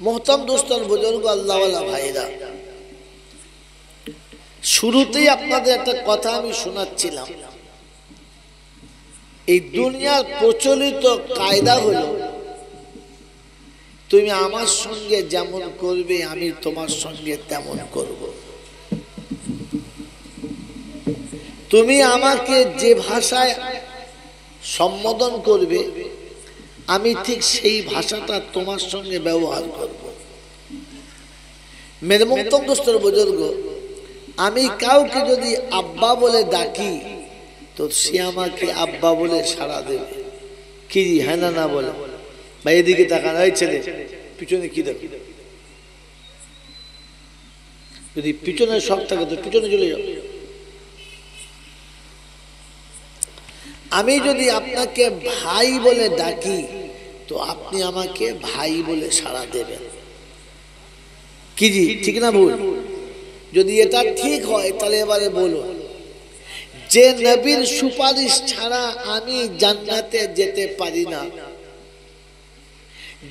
मोहतरम दोस्तों बुजुर्ग अल्लाह वाला भाईरा শুরুতেই আপনাদের একটা কথা আমি শোনাচ্ছিলাম এই দুনিয়ার প্রচলিত কায়দা হলো তুমি আমার সঙ্গে যেমন করবে আমি তোমার সঙ্গে তেমন করব তুমি আমাকে যে ভাষায় সম্বোধন করবে আমি ঠিক সেই ভাষাটা তোমার সঙ্গে ব্যবহার করব मेरे मोहतरम दोस्तों बुजुर्ग আমি কাউকে যদি আব্বা বলে ডাকি তো সে আমাকে আব্বা বলে সাড়া দেবে কি হ্যাঁ না বলে ভাই এদিকে তাকান এই ছেলে পিছনে কি দেখো যদি পিছনে শখ থাকে তো পিছনে চলে যাও আমি যদি আপনাকে ভাই বলে ডাকি তো আপনি আমাকে ভাই বলে সাড়া দেবেন কি জি ঠিক না ভুল যদি এটা ঠিক হয় তাহলে এবারে বলো যে নবীর সুপারিশ ছাড়া আমি জান্নাতে যেতে পারি না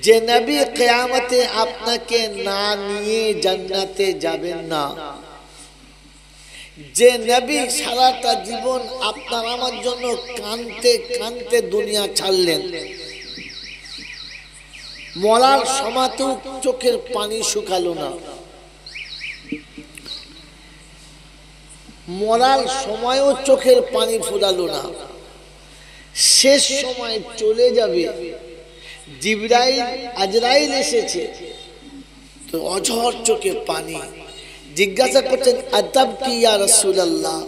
যে নবী কিয়ামতে আপনাকে না নিয়ে জান্নাতে যাবেন না যে নবী সারাটা জীবন আপনার আমার জন্য কাঁদতে কাঁদতে দুনিয়া ছাড়লেন মরার সময়তেও চোখের পানি শুকালো না মরার সময়ও চোখের পানি ফুরালো না শেষ সময় চলে যাবে জিবরাইল আজরাইল এসেছে তো অঝর চোখে পানি জিজ্ঞাসা করছেন আতাব কি ইয়া রাসূলুল্লাহ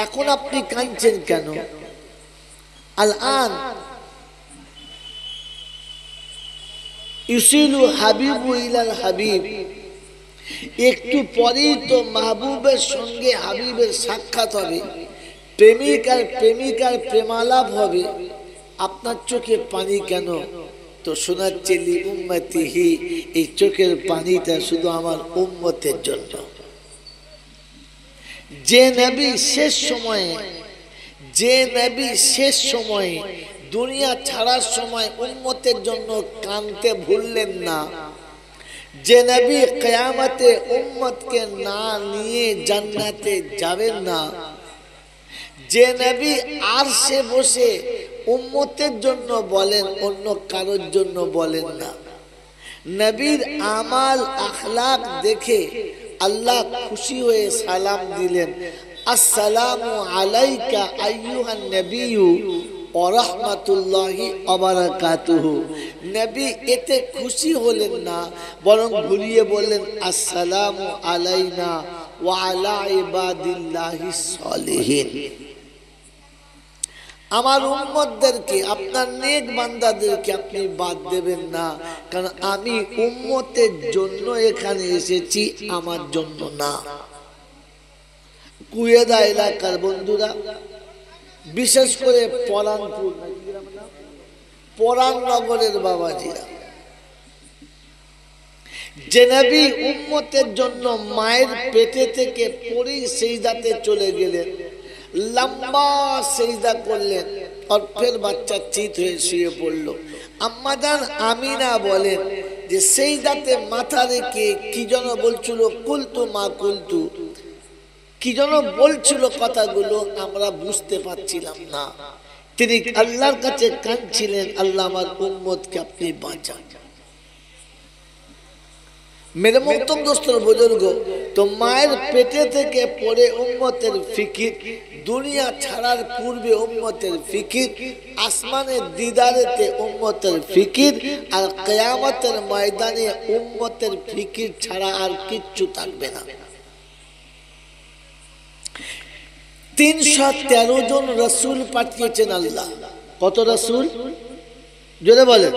এখন আপনি কাঁদছেন কেন আলআন ইউসিলু হাবিবু ইলাল হাবিব একটু পরেই তো মাহবুবের সঙ্গে হাবিবের সাক্ষাৎ হবে প্রেমিক আর প্রেমিকার প্রেমালাপ হবে আপনার চোখে পানি কেন তো শোনাচ্ছে লি উম্মতিহি এই চোখের পানিটা শুধু আমার উম্মতের জন্য যে নবী শেষ সময়ে দুনিয়া ছাড়ার সময় উম্মতের জন্য কাঁদতে ভুললেন না যে নবী কিয়ামতে উম্মতকে না নিয়ে জান্নাতে যাবেন না যে নবী আরশে বসে উম্মতের জন্য বলেন অন্য কারোর জন্য বলেন না নবীর আমাল আখলাক দেখে আল্লাহ খুশি হয়ে সালাম দিলেন আসসালামু আলাইকা আইয়ুহান নবিয়্যু ওয়া রাহমাতুল্লাহি ওয়া বারাকাতুহু নবী এতে খুশি হলেন না বরং ঘুরিয়ে বললেন আসসালামু আলাইনা ওয়া আলা ইবাদিল্লাহিস সলিহিন আমার উম্মতদেরকে আপনার নেক বান্দাদেরকে আপনি বাদ দেবেন না কারণ আমি উম্মতের জন্য এখানে এসেছি আমার জন্য না কুয়েদা এলাকার বন্ধুরা বিশেষ করে পরাননগরের বাবাজিরা যে নবী উম্মতের জন্য মায়ের পেটে থেকে পরেই সিজদাতে চলে গেলেন লম্বা সিজদা করলেন আর ফের বাচ্চা চিত হয়ে শুয়ে পড়ল আম্মাজান আমিনা বলেন যে সিজদাতে মাথা রেখে কি যেন বলছিল কুলতু মা কুলতু কি যেন বলছিল কথাগুলো আমরা বুঝতে পারছিলাম না তিনি আল্লাহর কাছে কাঁদছিলেন আল্লাহ আমার উম্মতকে আপনি বাঁচান मेरे मोहतरम दोस्तों बुजुर्ग तो माয়ের পেটে থেকে পড়ে উম্মতের ফিকির দুনিয়া ছাড়ার পূর্বে উম্মতের ফিকির আসমানের দিদারেতে উম্মতের ফিকির আর কিয়ামতের ময়দানে উম্মতের ফিকির ছাড়া আর কিচ্ছু থাকবে না 313 জন রাসূল পাঠিয়েছেন আল্লাহ কত রাসূল জোরে বলেন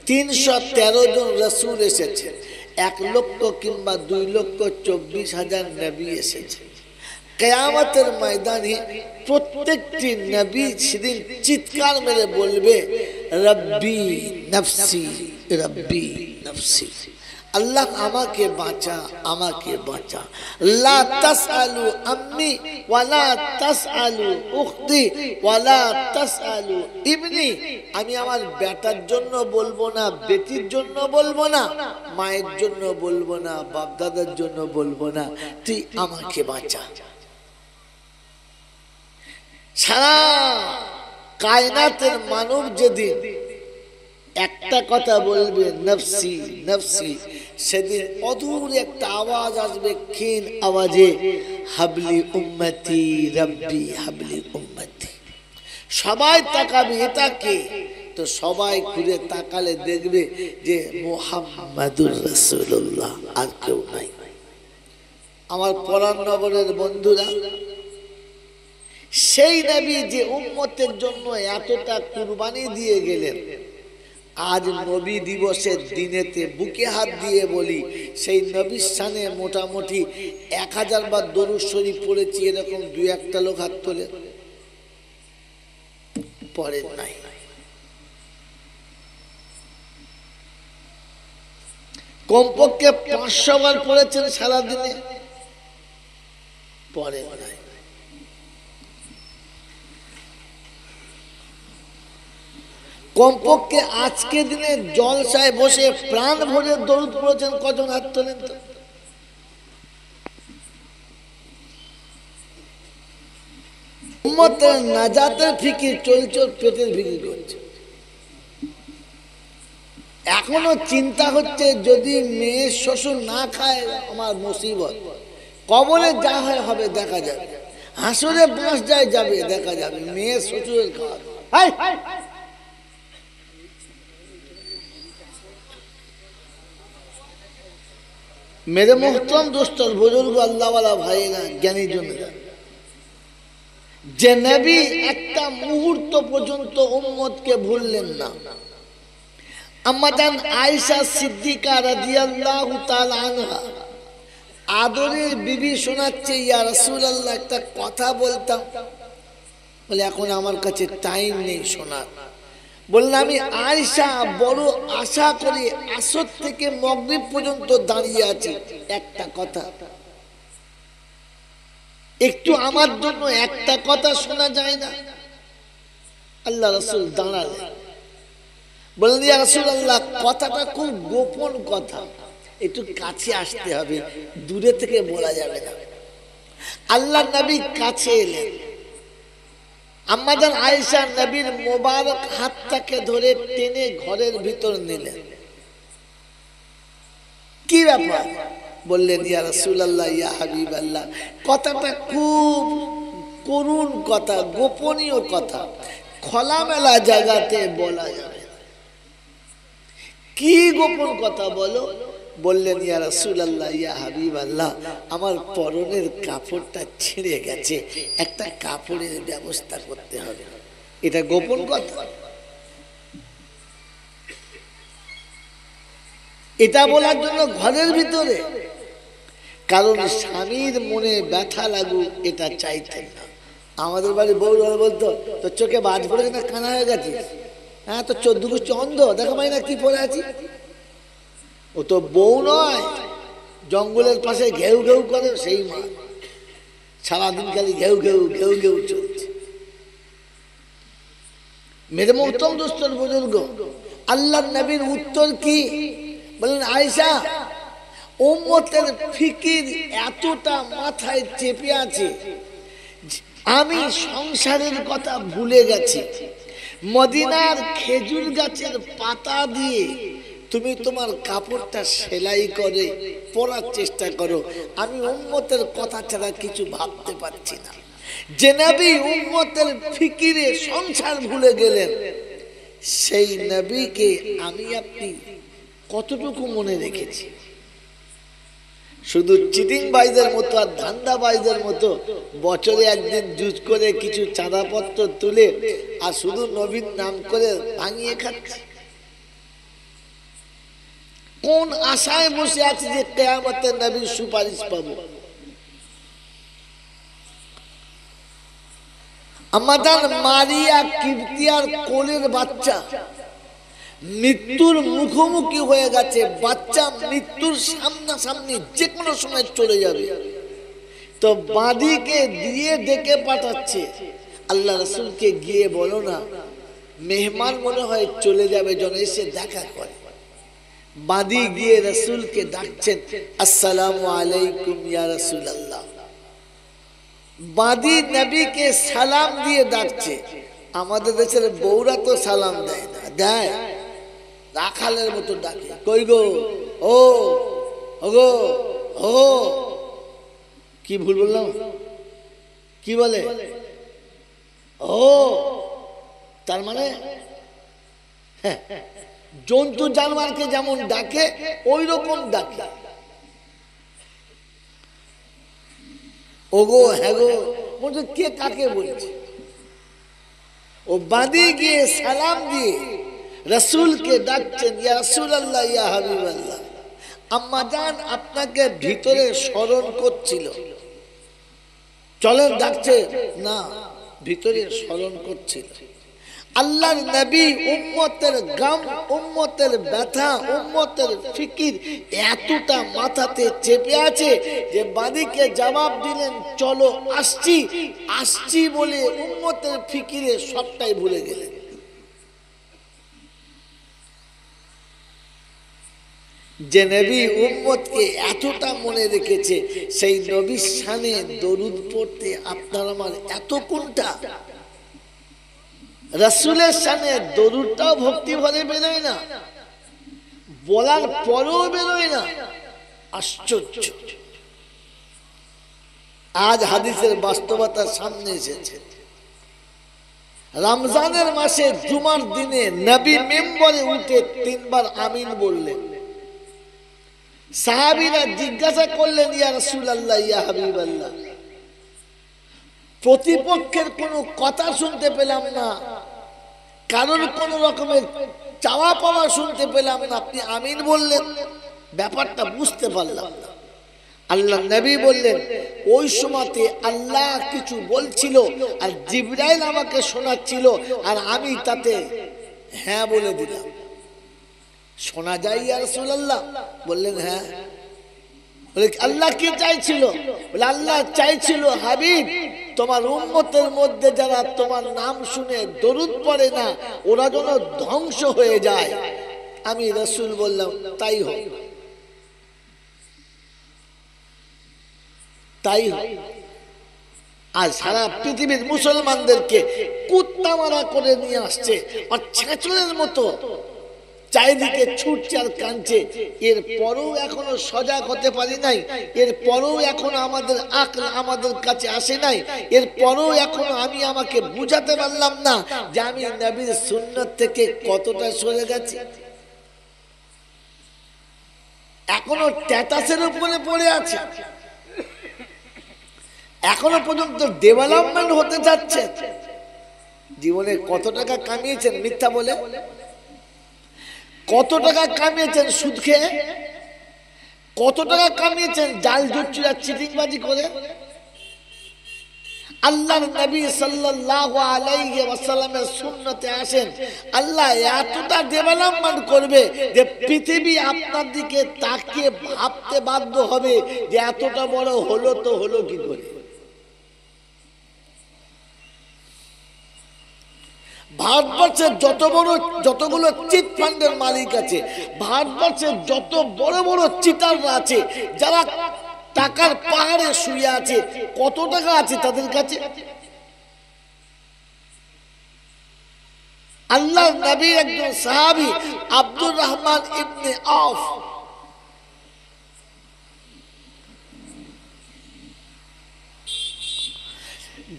313 জন রাসূল এসেছে 1 লক্ষ কিংবা 2 লক্ষ 24,000 নবী এসেছে কিয়ামতের ময়দানে প্রত্যেকটি নবী সেদিন চিৎকার মেরে বলবে রব্বি নফসি আল্লাহ আমাকে বাঁচা, আমাকে বাঁচা। লা তাসআলু আম্মি ওয়ালা তাসআলু উখতি ওয়ালা তাসআলু ইবনি। আমি আমার বেটার জন্য বলবো না, বেটির জন্য বলবো না, মায়ের জন্য বলবো না, বাপ দাদার জন্য বলবো না, তুই আমাকে বাঁচা। সারা কায়নাতের মানব যেদিন একটা কথা বলবে নফসি নফসি, সেদিন অদূর একটা আওয়াজ আসবে, ক্ষীণ আওয়াজে, হাবলি উম্মতি রব্বি হাবলি উম্মতি। সবাই তাকাবে, এটা কে? তো সবাই ঘুরে তাকালে দেখবে যে মুহাম্মাদুর রাসূলুল্লাহ, আর কেউ নাই। আমার পরাণনগরের বন্ধুরা, সেই নবী যে উম্মতের জন্য এতটা কুরবানি দিয়ে গেলেন, আজ নবী দিবসের দিনেতে বুকে হাত দিয়ে বলি, সেই নবীর শানে মোটামুটি 1000 বার দরুদ শরীফ পড়েছি, এরকম 2-1টা লোক হাত তোলে? পড়েন নাই। কমপক্ষে 500 বার পড়েছেন সারাদিনে? পড়েন নাই। কমপক্ষে আজকে দিনে জলসায় বসে প্রাণ ভরে দরুদ পড়েছেন কজন? হাত তোলেন তো। উম্মতের নাজাতের ফিকির চলছে, পেটের ফিকির করছে। এখনো চিন্তা হচ্ছে যদি মেয়ের শ্বশুর না খায় আমার মুসিবত। কবরে যা হয় হবে, দেখা যাবে। হাসরে বাঁশ যায় যাবে, দেখা যাবে। মেয়ের শ্বশুরের খাওয়া मेरे मोहतरम दोस्तों, बुजुर्ग अल्लाह वाला भाई ना, ज्ञानी जनेरा, যে নবী একটা মুহূর্ত পর্যন্ত উম্মতকে ভুললেন না। আম্মা জান আয়েশা সিদ্দিকা রাদিয়াল্লাহু তাআলা আনহা আদরের বিবি শোনাচ্ছে, ইয়া রাসূলুল্লাহ একটা কথা বলতাম। বলে এখন আমার কাছে টাইম নেই শোনার। বললাম আমি আয়েশা বড় আশা করি আসর থেকে মাগরিব পর্যন্ত দাঁড়িয়ে আছি, একটা কথা, একটু আমার জন্য একটা কথা শোনা যায় না? আল্লাহ রাসূল দাঁড়ালেন, বললেন ইয়া রাসূলুল্লাহ কথাটা খুব গোপন কথা, একটু কাছে আসতে হবে, দূরে থেকে বলা যাবে না। আল্লাহ নবী কাছে এলেন। আম্মা জান আয়েশা নবীর মোবারক হাতটাকে ধরে টেনে ঘরের ভিতর নিলেন। কি ব্যাপার? বললেন ইয়া রাসূলুল্লাহ, ইয়া হাবিবাল্লাহ, কথাটা খুব করুণ কথা, গোপনীয় কথা, খোলামেলা জায়গাতে বলা যাবে না। কি গোপন কথা বলো? বললেন ইয়া রাসূলুল্লাহ, ইয়া হাবিবাল্লাহ, আমার পরনের কাপড়টা ছিঁড়ে গেছে, একটা কাপড়ের ব্যবস্থা করতে হবে। এটা গোপন কথা? এটা বলার জন্য ঘরের ভিতরে? কারণ স্বামীর মনে ব্যথা লাগুক এটা চাইতেন না। আমাদের বাড়ি বউ বলতো, তোর চোখে বাজ পড়েছে না, কানা হয়ে গেছে? হ্যাঁ, তো 14 গোষ্ঠী অন্ধ, দেখা পাই না কি পড়ে আছি? ও তো বউ নয়, জঙ্গলের পাশে ঘেউ ঘেউ করে সেই মা, সারাদিন খালি ঘেউ ঘেউ ঘেউ ঘেউ চলছে। মেরে মোহতরম দোস্তর বুজুর্গ, আল্লাহ নবীর উত্তর কি? বলেন আয়েশা, উম্মতের ফিকির এতটা মাথায় চেপে আছে, আমি সংসারের কথা ভুলে গেছি। মদিনার খেজুর গাছের পাতা দিয়ে তুমি তোমার কাপড়টা সেলাই করে পরার চেষ্টা করো, আমি উম্মতের কথা ছাড়া কিছু ভাবতে পারছি না। যে নবী উম্মতের ফিকিরে সংসার ভুলে গেলেন, সেই নবীকে আমি আপনি কতটুকু মনে রেখেছি? শুধু চিটিং বাইদের মতো আর ধান্দা বাইদের মতো বছরে একদিন জুজ করে কিছু চাঁদাপত্র তুলে আর শুধু নবীর নাম করে ভাঙিয়ে খাচ্ছে। কোন আশায় বসে আছে যে কিয়ামতে নবীর সুপারিশ পাবো? আমাদের মারিয়া কিবতিয়ার কোলের বাচ্চা মৃত্যুর মুখোমুখি হয়ে গেছে, বাচ্চা মৃত্যুর সামনাসামনি যে কোনো সময় চলে যাবে, তো বাদীকে দিয়ে ডেকে পাঠাচ্ছে, আল্লাহ রাসূলকে গিয়ে বলো না মেহমান মনে হয় চলে যাবে, যেন এসে দেখা করে। বাদী গিয়ে রাসূলকে ডাকছেন, আসসালামু আলাইকুম ইয়া রাসূলুল্লাহ। বাদী নবীকে সালাম দিয়ে ডাকছে। আমাদের দেশের বউরা তো সালাম দেয় না, দেয় রাখালের মতো ডাকে, কই গো, ও গো, ও কি ভুল বললাম, কি বলে ও, তার মানে হ্যাঁ, জন্তু জানোয়ারকে যেমন ডাকে ওই রকম ডাকে, ওগো হ্যাঁ গো, বলছে কে কাকে বলছে। ও বাদী গিয়ে সালাম দিয়ে রাসূলকে ডাকছেন, ইয়া রাসূলুল্লাহ ইয়া হাবিবাল্লাহ। আম্মা জান আপনাকে ভিতরে স্মরণ করছিল, চলেন ডাকছে না, ভিতরে স্মরণ করছিল। আল্লাহর নবী উম্মতের গাম, উম্মতের ব্যথা, উম্মতের ফিকির এতটা মাথাতে চেপে আছে যে বাদীকে জবাব দিলেন চলো আসছি, আসছি বলে উম্মতের ফিকিরে সবটাই ভুলে গেলেন। যে নবী উম্মতকে এতটা মনে রেখেছে, সেই নবীর শানে দরুদ পড়তে আপনার আমার এত কোনটা। রাসূলের শানে দরুদটাও ভক্তি ভরে বেরোয় না, বলার পরেও বেরোয় না, আশ্চর্য। আজ হাদিসের বাস্তবতা সামনে এসেছে। রমজানের মাসে জুমার দিনে নবী মিম্বরে উঠে 3 বার আমিন বললেন। সাহাবীরা জিজ্ঞাসা করলেন, ইয়া রাসূলুল্লাহ ইয়া হাবিবাল্লাহ, প্রতিপক্ষের কোনো কথা শুনতে পেলাম না, কারোর কোন রকমের চাওয়া পাওয়া শুনতে পেলাম না, আপনি আমিন বললেন, ব্যাপারটা বুঝতে পারলাম না। আল্লাহ নবী বললেন, ওই সময়তে আল্লাহ কিছু বলছিল আর জিবরাইল আমাকে শোনাচ্ছিল, আর আমি তাতে হ্যাঁ বলে দিলাম। শোনা যায় ইয়া রাসূলুল্লাহ? বললেন হ্যাঁ। বলে আল্লাহ কি চাইছিল? বলে আল্লাহ চাইছিল হাবিব তোমার উম্মতের মধ্যে যারা তোমার নাম শুনে দরুদ পড়ে না ওরা যেন ধ্বংস হয়ে যায়। আমি রাসূল বললাম তাই হোক, তাই হোক। আর সারা পৃথিবীর মুসলমানদেরকে কুত্তা মারা করে নিয়ে আসছে আর ছেঁচড়ের মতো চারিদিকে ছুটছে আর কাঁদছে, এর পরেও এখনো সজাগ হতে পারি নাই, এর পরেও এখনো আমাদের আকল আমাদের কাছে আসে নাই, এর পরেও এখনো আমি আমাকে বুঝাতে পারলাম না যে আমি নবীর সুন্নাত থেকে কতটা সরে গেছি। এখনো স্ট্যাটাসের উপরে পড়ে আছে, এখনো পর্যন্ত ডেভেলপমেন্ট হতে যাচ্ছে। জীবনে কত টাকা কামিয়েছেন মিথ্যা বলে? কত টাকা কামিয়েছেন সুদ খেয়ে? কত টাকা কামিয়েছেন জাল জুচ্চুরা চিটিংবাজি করে? আল্লাহর নবী সাল্লাল্লাহু আলাইহি ওয়াসাল্লামের সুন্নতে আসেন, আল্লাহ এতটা ডেভেলপমেন্ট করবে যে পৃথিবী আপনার দিকে তাকিয়ে ভাবতে বাধ্য হবে যে এতটা বড় হলো তো হলো কি করে। ভারতবর্ষের যতগুলো চিট ফান্ডের মালিক আছে, ভারতবর্ষের যত বড় বড় চিটাররা আছে, যারা টাকার পাহাড়ে শুয়ে আছে, কত টাকা আছে তাদের কাছে? আল্লাহর নবীর একজন সাহাবী আব্দুর রহমান ইবনে আওফ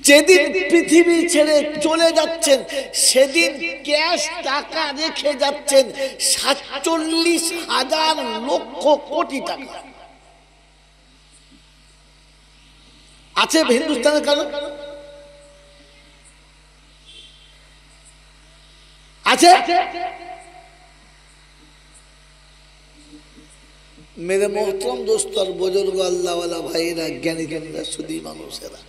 যেদিন পৃথিবী ছেড়ে চলে যাচ্ছেন সেদিন ক্যাশ টাকা রেখে যাচ্ছেন ৪৭,০০০ লক্ষ কোটি টাকা। আছে হিন্দুস্তানের কারো? আছে? মেরে মোহতরম দোস্ত আর বুজুর্গ আল্লাহওয়ালা ভাইয়েরা, জ্ঞানী জ্ঞানীরা, সুধী মানুষেরা,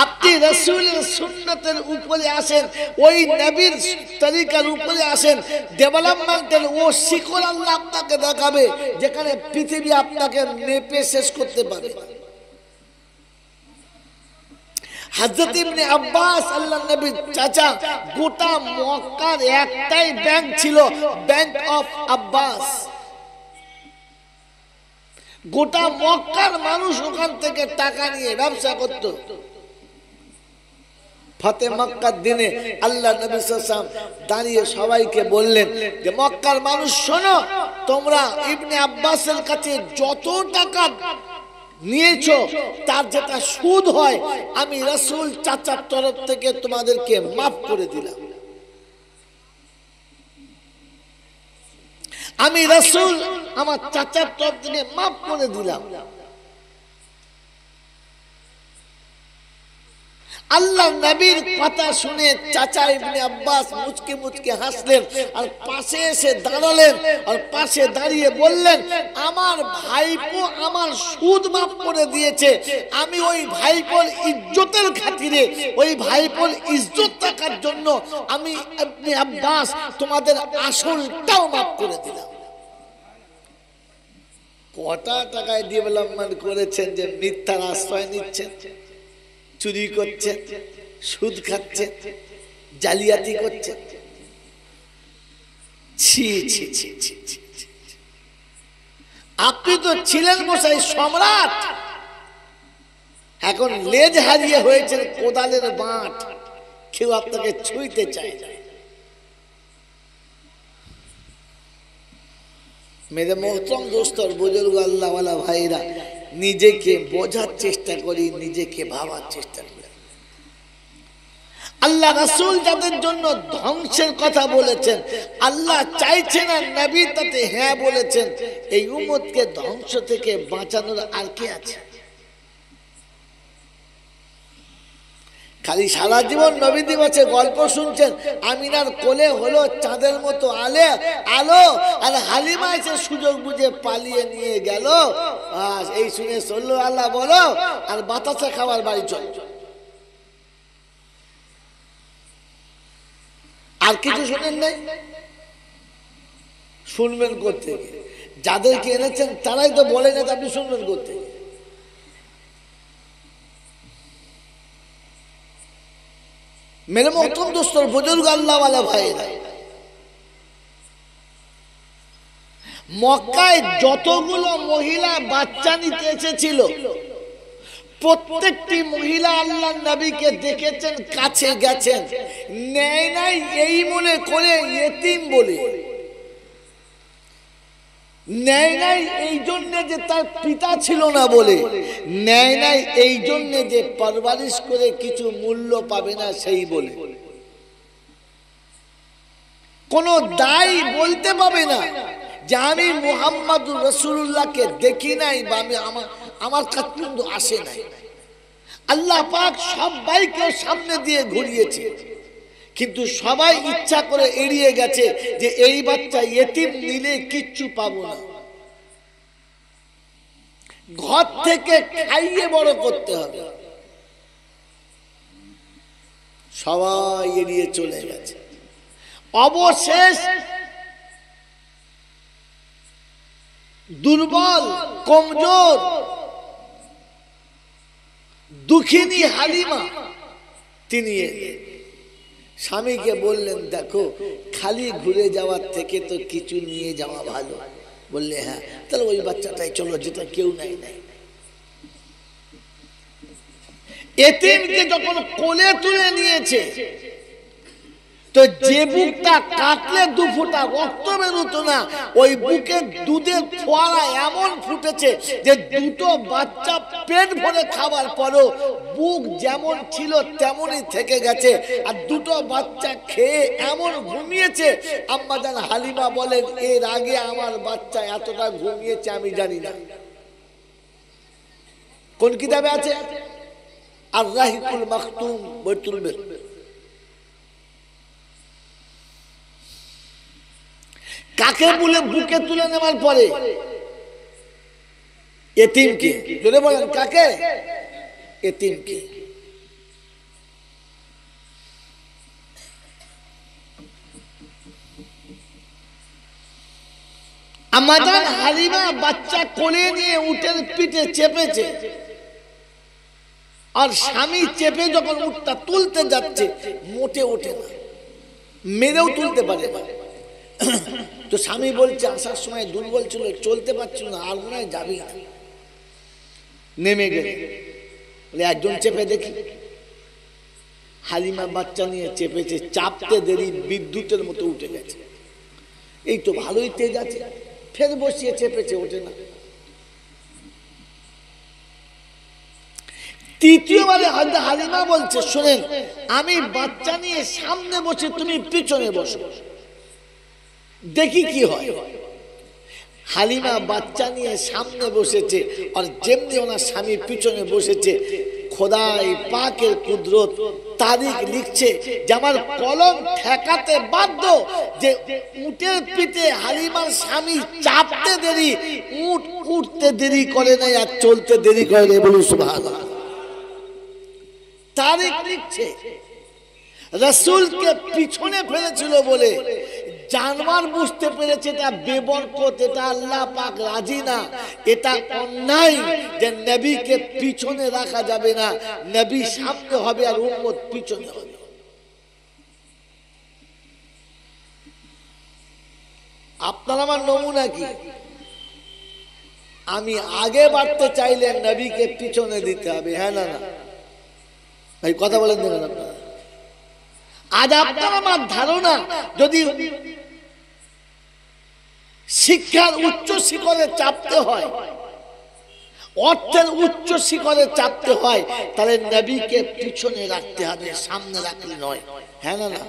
আপনি আপনি রাসূলের সুন্নতের উপরে আসেন, ওই নবীর তরিকার উপরে আসেন, ডেভেলপমেন্টের ও শিকড় আল্লাহ আপনাকে দেখাবে যেখানে পৃথিবী আপনাকে মেপে শেষ করতে পারে। হযরত ইবনে আব্বাস আল্লাহর নবীর চাচা, গোটা মক্কার একটাই ব্যাংক ছিল, ব্যাংক অফ আব্বাস। গোটা মক্কার মানুষ ওখান থেকে টাকা নিয়ে ব্যবসা করত। ফতে মক্কার দিনে আল্লাহ নবী সাল্লাল্লাহু আলাইহি ওয়াসাল্লাম দাঁড়িয়ে সবাইকে বললেন যে মক্কার মানুষ শোনো, তোমরা ইবনে আব্বাসের কাছে যত টাকা নিয়েছো তার যেটা সুদ হয় আমি রাসূল চাচার তরফ থেকে তোমাদেরকে মাফ করে দিলাম। আমি রাসূল আমার চাচার তরফ থেকে মাফ করে দিলাম। আল্লাহ নবীর কথা শুনে চাচা ইবনে আব্বাস মুচকে মুচকে হাসলেন আর পাশে এসে দাঁড়ালেন, আর পাশে দাঁড়িয়ে বললেন, আমার ভাইপো আমার সুদ মাফ করে দিয়েছে, আমি ওই ভাইপোর ইজ্জতের খাতিরে, ওই ভাইপোর ইজ্জত রাখার জন্য আমি ইবনে আব্বাস তোমাদের আসলটাও মাফ করে দিলাম। কটা টাকায় ডেভেলপমেন্ট করেছেন যে মিথ্যার আশ্রয় নিচ্ছেন, চুরি করছেন, সুদ খাচ্ছেন, জালিয়াতি করছেন। ছি ছি ছি ছি ছি। আপনি তো ছিলেন মশাই সম্রাট, এখন লেজ হারিয়ে হয়েছে কোদালের বাঁট, কেউ আপনাকে ছুঁইতে চায় না। মেরে মোহতরম দোস্তর, বুজুর্গ, আল্লাহওয়ালা ভাইরা, নিজেকে বোঝার চেষ্টা করি, নিজেকে ভাবার চেষ্টা করি। আল্লাহ রাসূল যাদের জন্য ধ্বংসের কথা বলেছেন, আল্লাহ চাইছে না, নবী তাতে হ্যাঁ বলেছেন, এই উম্মতকে ধ্বংস থেকে বাঁচানোর আর কে আছে? খালি সারা জীবন নবী দিবসে গল্প শুনছেন, আমিনার কোলে হলো চাঁদের মতো আলো, আর হালিমা এসে সুযোগ বুঝে পালিয়ে নিয়ে গেল, এই শুনে সাল্লাল্লাহু আল্লাহ বলো আর বাতাসা খাবার বাড়ি চল। আর কিছু শুনেন নাই? শুনবেন করতে, যাদেরকে এনেছেন তারাই তো বলে না, আপনি শুনবেন করতে। মেরে মোহতরম দোস্তর, বুজুর্গ, আল্লাহওয়ালা ভাইরা, মক্কায় যতগুলো মহিলা বাচ্চা নিতে এসেছিল প্রত্যেকটি মহিলা আল্লাহর নবীকে দেখেছেন, কাছে গেছেন, নেয় নাই এই মনে করে ইয়েতিম বলে, নেয় নাই এই জন্য যে তার পিতা ছিল না বলে, নেয় নাই এই জন্য যে পরবারিশ করে কিছু মূল্য পাবে না সেই বলে। কোন দায় বলতে পাবে না যে আমি মুহাম্মাদুর রাসূলুল্লাহকে দেখি নাই বা আমি আমার কাছে কিন্তু আসে নাই। আল্লাহ পাক সবাইকে সামনে দিয়ে ঘুরিয়েছে, কিন্তু সবাই ইচ্ছা করে এড়িয়ে গেছে যে এই বাচ্চা ইয়েতিম নিলে কিচ্ছু পাবো না, ঘর থেকে খাইয়ে বড় করতে হবে। সবাই এড়িয়ে চলে গেছে। অবশেষ দুর্বল, কমজোর, দুঃখিনী হালিমা তিনি স্বামীকে বললেন, দেখো খালি ঘুরে যাওয়ার থেকে তো কিছু নিয়ে যাওয়া ভালো। বললে হ্যাঁ, তাহলে ওই বাচ্চাটাই চলো যেটা কেউ নাই। এতিমকে যখন কোলে তুলে নিয়েছে তো যে বুকটা কাটলে 2 ফোঁটা রক্ত বেরোতো না, ওই বুকে দুধের ফোয়ারা এমন ফুটেছে যে দুটো বাচ্চা পেট ভরে খাবার পরও বুক যেমন ছিল তেমনই থেকে গেছে, আর দুটো বাচ্চা খেয়ে এমন ঘুমিয়েছে। আম্মা জান হালিমা বলেন, এর আগে আমার বাচ্চা এতটা ঘুমিয়েছে আমি জানি না। কোন কিতাবে আছে? আর রাহিকুল মাখতুম বই তুলবে। কাকে বলে বুকে তুলে নেওয়ার পরে? এতিমকে। জোরে বলেন, কাকে? এতিমকে। আমাদের হালিমা বাচ্চা কোলে নিয়ে উটের পিঠে চেপেছে, আর স্বামী চেপে যখন উটটা তুলতে যাচ্ছে মোটে ওঠে না, মেরেও তুলতে পারে না। তো স্বামী বলছে আসার সময় দুর্বল ছিল, চলতে পারছিল না, আর মনে হয় যাবি না। নেমে গেলে একজন চেপে দেখি, হালিমা বাচ্চা নিয়ে চেপেছে, চাপতে দেরি বিদ্যুতের মতো উঠে গেছে। এই তো ভালোই তেজ আছে, ফের বসিয়ে চেপেছে, ওঠে না। তৃতীয়বারে হালিমা বলছে শোনেন, আমি বাচ্চা নিয়ে সামনে বসে, তুমি পিছনে বসো, দেখি কি হয়। হালিমা বাচ্চা নিয়ে সামনে বসেছে, আর যেমনি ওনার স্বামী পিছনে বসেছে, খোদাই পাকের কুদরত, তারিখ লিখছে যে আমার কলম ঠেকাতে বাধ্য, যে উটের পিঠে হালিমার স্বামী চাপতে দেরি, উট উঠতে দেরি করে নাই, আর চলতে দেরি করে নাই। বলুন সুবহানাল্লাহ। তারিখ লিখছে রাসূলকে পিছনে ফেলেছিল বলে জানোয়ার বুঝতে পেরেছে এটা বেবরকত, এটা আল্লাহ পাক রাজি না, এটা অন্যায়, যে নবীকে পিছনে রাখা যাবে না, নবী সামনে হবে আর উম্মত পিছনে হবে। আপনার আমার নমুনা কি? আমি আগে বাড়তে চাইলে নবীকে পিছনে দিতে হবে, হ্যাঁ না না ভাই, কথা বলেন দেখেন আপনারা। আজ আপনার আমার ধারণা, যদি শিক্ষার উচ্চ শিখরে চাপতে হয়, অর্থের উচ্চ শিখরে চাপতে হয়, তাহলে নবীকে পিছনে রাখতে হবে, সামনে রাখলে নয়, হ্যাঁ না না।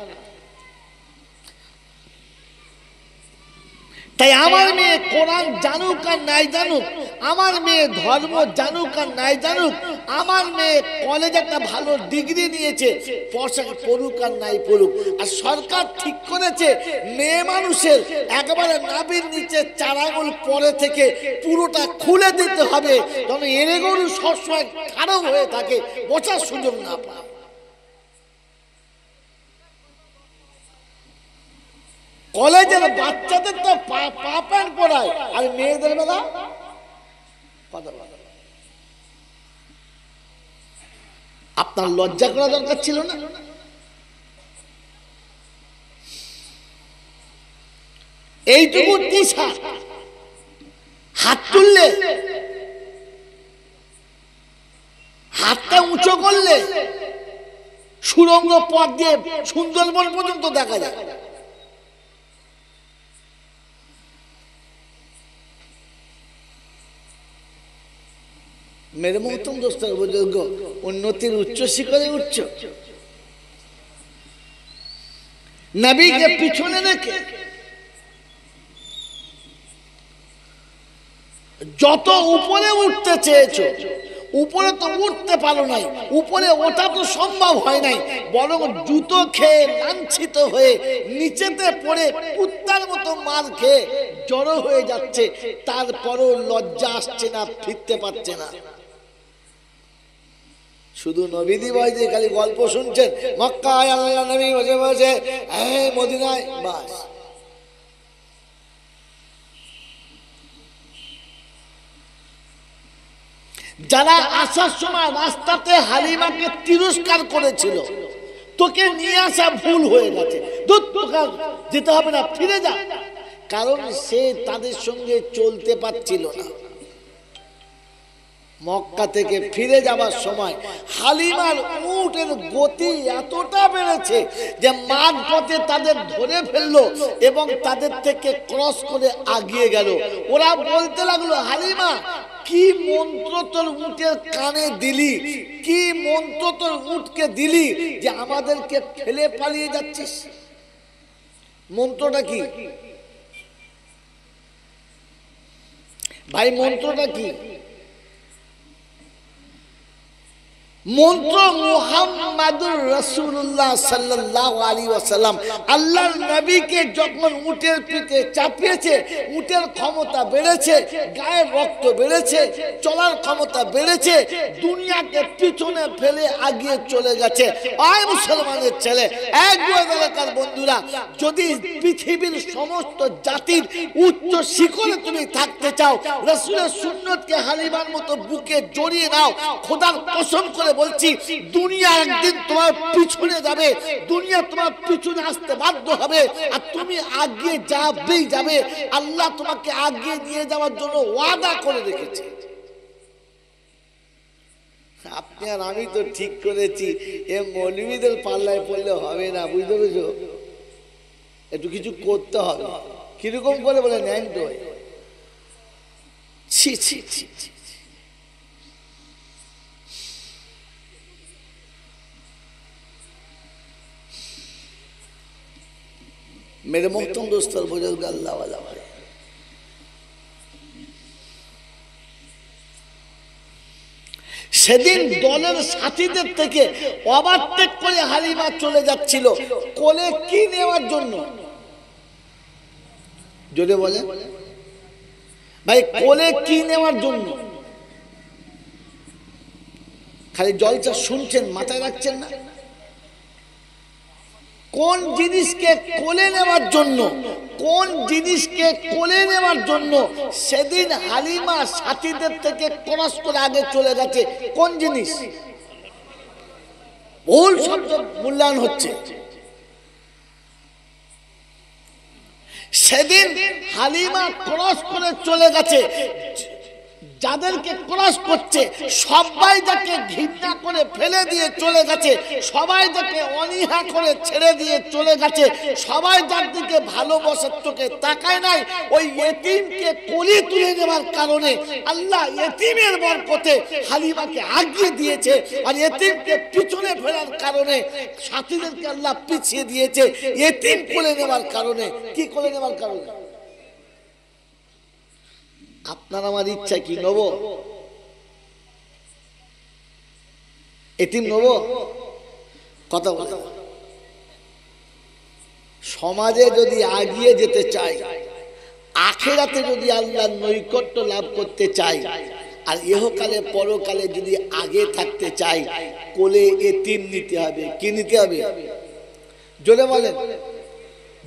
তাই আমার মেয়ে কোরআন জানুক আর নাই জানুক, আমার মেয়ে ধর্ম জানুক আর নাই জানুক, আমার মেয়ে কলেজে একটা ভালো ডিগ্রি নিয়েছে, পোশাক পড়ুক আর নাই পড়ুক, আর সরকার ঠিক করেছে মেয়ে মানুষের একেবারে নাভির নিচে 4 আঙুল পরে থেকে পুরোটা খুলে দিতে হবে, যেন এড়ে গরু সবসময় খারাপ হয়ে থাকে, বসার সুযোগ না পায়। কলেজের বাচ্চাদের তো পা প্যান্ট পরায়, আর মেয়েদের বেলা কথা বলে। আপনার লজ্জা করা দরকার ছিল না? এইটুকু টি-শার্ট, হাত তুললে, হাতটা উঁচু করলে সুরঙ্গ পথ দিয়ে সুন্দরবন পর্যন্ত দেখা যায়। মেরে মহতম দোস্তের বুজুর্গ, উন্নতির উচ্চ শিখরে উচ্চ, নবীকে পিছনে রেখে যত উপরে উঠতে চেয়েছো, উপরে তো উঠতে পারো নাই, উপরে ওঠা তো সম্ভব হয় নাই, বরং জুতো খেয়ে লাঞ্ছিত হয়ে নিচেতে পড়ে কুত্তার মতো মার খেয়ে জড়ো হয়ে যাচ্ছে, তারপরও লজ্জা আসছে না, ফিরতে পারছে না। শুধু নবীদি ভাই যে খালি গল্প শুনছেন, মক্কায় আল্লাহ নবী বসে বসে, মদিনায়, বাস। যারা আসার সময় রাস্তাতে হালিমাকে তিরস্কার করেছিল, তোকে নিয়ে আসা ভুল হয়ে গেছে, যেতে হবে না, ফিরে যা, কারণ সে তাদের সঙ্গে চলতে পারছিল না। মক্কা থেকে ফিরে যাবার সময় হালিমার উটের গতি এতটা বেড়েছে যে মাঝ পথে তাদের ধরে ফেললো এবং তাদের থেকে ক্রস করে আগিয়ে গেল। ওরা বলতে লাগলো, হালিমা কি মন্ত্র তোর উটের কানে দিলি, কি মন্ত্র তোর উটকে দিলি যে আমাদেরকে ফেলে পালিয়ে যাচ্ছিস? মন্ত্রটা কি ভাই? মন্ত্রটা কি? মন্ত্র মুহাম্মাদুর রাসূলুল্লাহ সাল্লাল্লাহু আলাইহি ওয়াসাল্লাম আল্লাহর নবীকে যখন উটের পিঠে চাপিয়েছে, উটের ক্ষমতা বেড়েছে, গায়ের রক্ত বেড়েছে, চলার ক্ষমতা বেড়েছে, দুনিয়াকে পিছনে ফেলে আগিয়ে চলে গেছে। আয় মুসলমানের ছেলে, এক এলাকার বন্ধুরা, যদি পৃথিবীর সমস্ত জাতির উচ্চ শিখরে তুমি থাকতে চাও, রাসূলের সুন্নতকে হালিমার মতো বুকে জড়িয়ে নাও। খোদার কসম করে বলছি, দুনিয়া একদিন তোমার পিছনে যাবে, দুনিয়া তোমার পিছনে আসতে বাধ্য হবে, আর তুমি আগিয়ে যাবে। আল্লাহ তোমাকে আগিয়ে নিয়ে যাওয়ার জন্য ওয়াদা করে রেখেছে। আপনি আর আমি তো ঠিক করেছি এ মৌলবীদের পাল্লায় পড়লে হবে না, বুঝতে পেরেছো? একটু কিছু করতে হবে। কিরকম করে বলে নেন তো, ছি ছি ছি ছি। मेरे मोहतरम दोस्त और बुजुर्ग अल्लाह वाला भाई, সেদিন দলের সাথীদের থেকে ওভারটেক করে হালিমা চলে যাচ্ছিল কোলে কি নেওয়ার জন্য? জোরে বলে ভাই, কোলে কি নেওয়ার জন্য? খালি জলসা শুনছেন, মাথায় রাখছেন না? কোন জিনিসকে কোলে নেওয়ার জন্য, কোন জিনিসকে কোলে নেওয়ার জন্য সেদিন হালিমা সাথীদের থেকে ক্রস করে আগে চলে গেছে? কোন জিনিস? ভুল শব্দ মূল্যায়ন হচ্ছে। সেদিন হালিমা ক্রস করে চলে গেছে, যাদেরকে ক্রস করছে সবাই যাকে ঘৃণা করে ফেলে দিয়ে চলে গেছে, সবাই যাকে অনীহা করে ছেড়ে দিয়ে চলে গেছে, সবাই যার দিকে ভালোবাসার চোখে তাকায় নাই, ওই ইতিমকে কোলে তুলে নেওয়ার কারণে আল্লাহ ইতিমের বরকতে হালিমাকে আগিয়ে দিয়েছে, আর ইতিমকে পিছনে ফেলার কারণে সাথীদেরকে আল্লাহ পিছিয়ে দিয়েছে। ইতিম কোলে নেওয়ার কারণে, কি কোলে নেওয়ার কারণে? আপনার আমার ইচ্ছা কি নেব? এতিম নেব? কথা বলে, সমাজে যদি আগিয়ে যেতে চাই, আখিরাতে যদি আল্লাহর নৈকট্য লাভ করতে চাই, আর ইহকালে পরকালে যদি আগে থাকতে চাই, কোলে এতিম নিতে হবে। কি নিতে হবে? জোরে বলেন,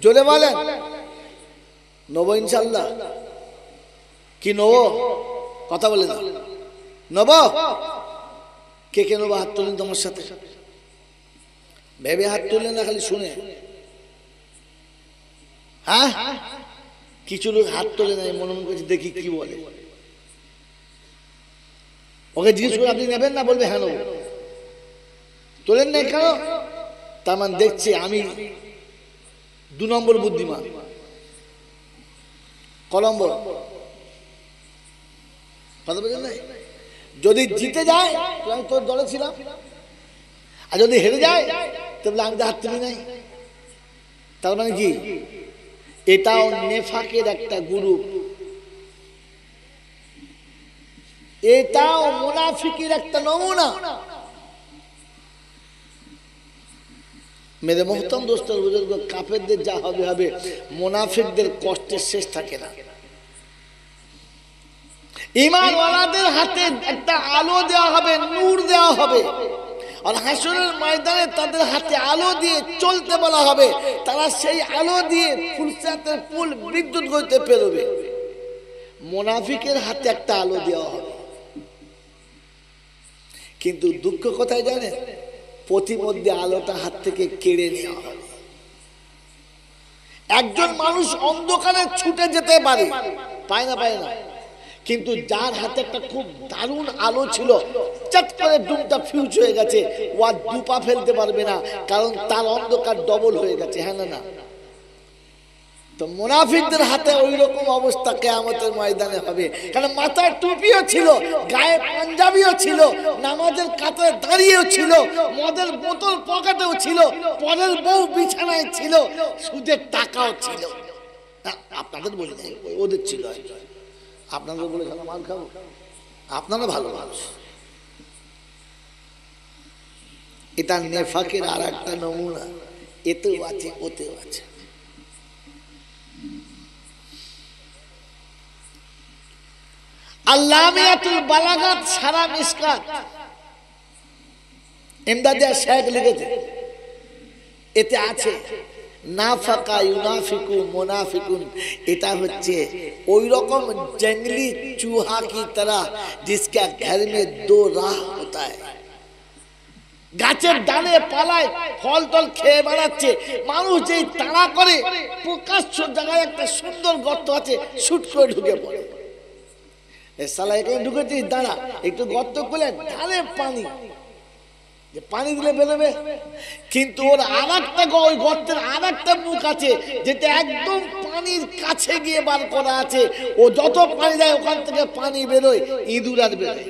জোরে বলেন। নেব ইনশাল্লাহ? কি নেব? কথা বলে না, নেব? কে কে নেবো? হাত তোলেন তোমার সাথে। ভেবে হাত তোলেন না, খালি শুনে। হ্যাঁ, কিছু লোক হাত তোলে না, মনে মনে করছে দেখি কি বলে। ওকে জিজ্ঞেস করে আপনি নেবেন না? বলবে হ্যাঁ নেব। তোলেন না কেন? তার মানে দেখছি আমি 2 নম্বর বুদ্ধিমান। কলম্বো কথা বলছেন না? যদি জিতে যায় আমি তোর দলে ছিলাম, আর যদি হেরে যায় তাহলে আমি তো হাত তুলি নাই। তার মানে কি? এটাও নেফাকের একটা গ্রুপ, এটাও মুনাফিকের একটা নমুনা। মেরে মোহতরম দোস্ত বুজুর্গ, কাফেরদের যা হবে হবে, মুনাফিকদের কষ্টের শেষ থাকে না। ঈমানওয়ালাদের হাতে একটা আলো দেওয়া হবে, নূর দেওয়া হবে, আর হাসরের ময়দানে তাদের হাতে আলো দিয়ে চলতে বলা হবে। তারা সেই আলো দিয়ে ফুলসাতের পুল বিদ্যুৎ গতিতে পেরোবে। মুনাফিকের হাতে একটা আলো দেওয়া হবে, কিন্তু দুঃখ কোথায় জানেন? প্রতিমধ্যে আলোটা হাত থেকে কেড়ে নেওয়া হবে। একজন মানুষ অন্ধকারে ছুটে যেতে পারে, পায় না, পায় না, কিন্তু যার হাতে একটা খুব দারুণ আলো ছিল, চট করে ডুমটা ফিউজ হয়ে গেছে, ও আর 2 পা ফেলতে পারবে না, কারণ তার অন্ধকার ডবল হয়ে গেছে। হ্যাঁ না না? তো মুনাফিকদের হাতে ওই রকম অবস্থা কিয়ামতের ময়দানে হবে। কারণ মাথায় টুপিও ছিল, গায়ে পাঞ্জাবিও ছিল, নামাজের কাতারে দাঁড়িয়েও ছিল, মদের বোতল পকেটেও ছিল, পরের বউ বিছানায় ছিল, সুদের টাকাও ছিল। আপনাদের বলি নাই, ওদের ছিল। আপনাদের বলে মার খাবো? আপনারা ভালো মানুষ, এটা নেফাকের আর একটা নমুনা, এতেও আছে ওতেও আছে। আল্লামিয়াতুল বালাগাত সারা মিসকাত ইমদাদিয়া শেখ লিখেছে, এতে আছে নাফাকা ইউনাফিকু মুনাফিকুন, এটা হচ্ছে ওই রকম জঙ্গলি চूहा की तरह जिसका घर में दो राह होता है। গাছের ডালে পালায় ফল টল খেয়ে বেড়াচ্ছে, মানুষ যেই তাড়া করে প্রকাশ্য জায়গায় একটা সুন্দর গর্ত আছে, শুট করে ঢুকে পড়ে। শালা এখানে ঢুকেছিস, দাঁড়া একটু গর্ত করে ঢালে পানি, যে পানি দিলে বেরোবে। কিন্তু ওর আর একটা ওই গর্তের আর একটা মুখ আছে, যেটা একদম পানির কাছে গিয়ে বার করা আছে। ও যত পানি দেয় ওখান থেকে পানি বেরোয়, ইঁদুর আর বেরোয়।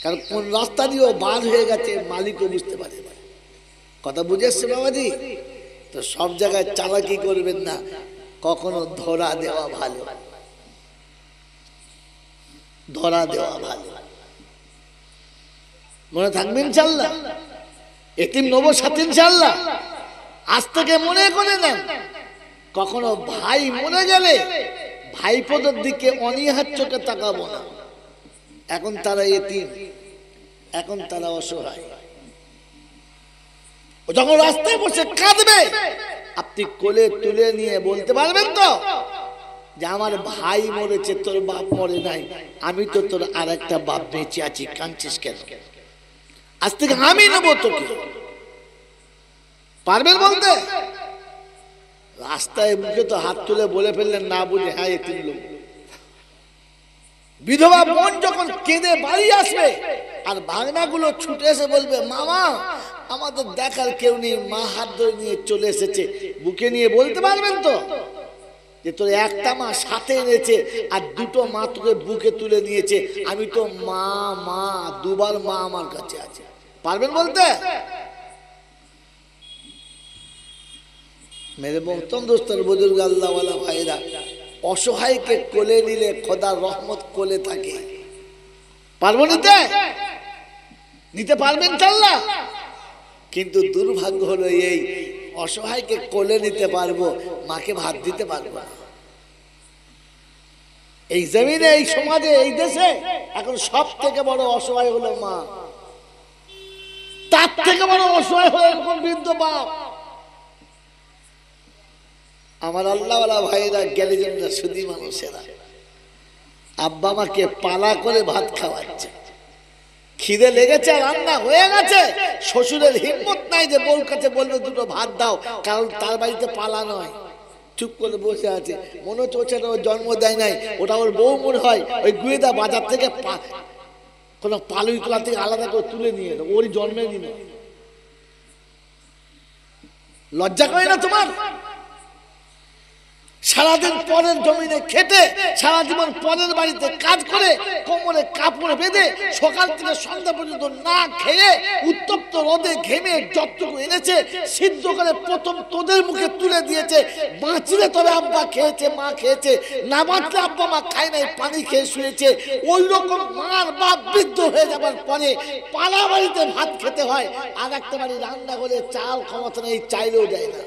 কারণ কোন রাস্তা দিয়ে ও বার হয়ে গেছে মালিকও বুঝতে পারে। কথা বুঝে এসছে বাবাজি? তো সব জায়গায় চালাকি করবেন না, কখনো ধরা দেওয়া ভালো, ধরা দেওয়া ভালো। মনে থাকবে ইনশাআল্লাহ, এতিম নব সাথী ইনশাআল্লাহ। আজ থেকে মনে করে নেন, কখনো ভাই মরে গেলে ভাইপোদের দিকে অনীহার চোখে তাকাবো না। এখন তারা এতিম, এখন তারা অসহায়। যখন রাস্তায় বসে কাঁদবে, আপনি কোলে তুলে নিয়ে বলতে পারবেন তো যে আমার ভাই মরেছে, তোর বাপ মরে নাই, আমি তো তোর আর একটা বাপ বেঁচে আছি, কাঁদছিস কেন? আজ থেকে আমি নেবো তোকে, পারবেন বলতে? রাস্তায় মুখে তো হাত তুলে বলে ফেললেন, না বুঝে হ্যাঁ এতিম লোক। বিধবা বোন যখন কেঁদে বাড়ি আসবে আর ভাগনাগুলো ছুটে এসে বলবে, মামা আমাদের দেখার কেউ নেই, মা হাত ধরে নিয়ে চলে এসেছে, বুকে নিয়ে বলতে পারবেন তো যে তোর একটা মা সাথে এনেছে আর দুটো মা তোকে বুকে তুলে নিয়েছে, আমি তো মা মা দুবার মা আমার কাছে আছে? পারবেন বলতে? মেরে মোহতরম দোস্তর বুজুর্গ আল্লাহ ওয়ালা ভাইরা, অসহায়কে কোলে নিলে খোদার রহমত কোলে থাকে। পারবো নিতে? নিতে পারবেন ইনশাআল্লাহ? কিন্তু দুর্ভাগ্য হলো এই, অসহায়কে কোলে নিতে পারবো, মাকে ভাত দিতে পারবো না। এই জমিনে, এই সমাজে, এই দেশে এখন সব থেকে বড় অসহায় হলো মা, তার থেকে বড় অসহায় হলো এখন বৃদ্ধ বাপ। আমার আল্লাহওয়ালা ভাইরা, জ্ঞানীজনরা, সুধী মানুষেরা, আব্বা মাকে পালা করে ভাত খাওয়াচ্ছে, খিদে লেগেছে, রান্না হয়ে গেছে, শ্বশুরের হিম্মত নাই যে বউর কাছে বলবে দুটো ভাত দাও, কারণ তার বাড়িতে পালা নয়। চুপ করে বসে আছে, মনে হচ্ছে ওটা ওর জন্ম দেয় নাই, ওটা ওর বউ মনে হয় ওই গুয়েদা বাজার থেকে কোনো পালুই তোলা থেকে আলাদা করে তুলে নিয়ে এলো, ওরই জন্মের দিনে। লজ্জা করে না তোমার? সারাদিন পরের জমিনে খেটে, সারা জীবন পরের বাড়িতে কাজ করে, কোমরে কাপড় বেঁধে সকাল থেকে সন্ধ্যা পর্যন্ত না খেয়ে উত্তপ্ত রোদে ঘেমে যতটুকু এনেছে সিদ্ধ করে প্রথম তোদের মুখে তুলে দিয়েছে। বাঁচলে তবে আব্বা খেয়েছে, মা খেয়েছে, না বাঁচলে আব্বা মা খায় নাই, পানি খেয়ে শুয়েছে। ওই রকম মার বাপ বৃদ্ধ হয়ে যাবার পরে পালা বাড়িতে ভাত খেতে হয়, আর একটা বাড়ি রান্না করে চাল ক্ষমতা নেই, চাইলেও দেয় না।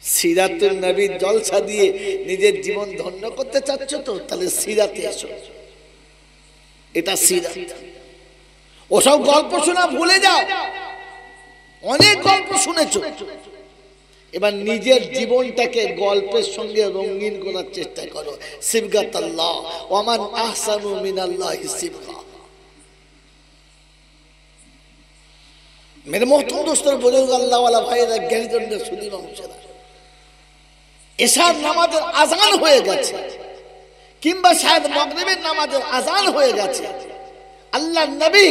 সিরাতুল নবী জলসা দিয়ে নিজের জীবন ধন্য করতে চাচ্ছ তো, তাহলে সিরাতে এসো। এটা সিরাত। ওসব গল্প শোনা ভুলে যাও, অনেক গল্প শুনেছো, এবার নিজের জীবনটাকে গল্পের সঙ্গে রঙিন করার চেষ্টা করো। সিবগাতাল্লাহ, ওয়ামান আহসানু মিনাল্লাহি সিবগা। মেরে মোহতরম দোস্তর বুজুর্গ আল্লাহ ওয়ালা ভাইরা, জ্ঞানীজনরা, সুধী মানুষেরা, এশার নামাজের আজান হয়ে গেছে, কিংবা শায়দ মাগরিবের নামাজের আজান হয়ে গেছে, আল্লাহর নবী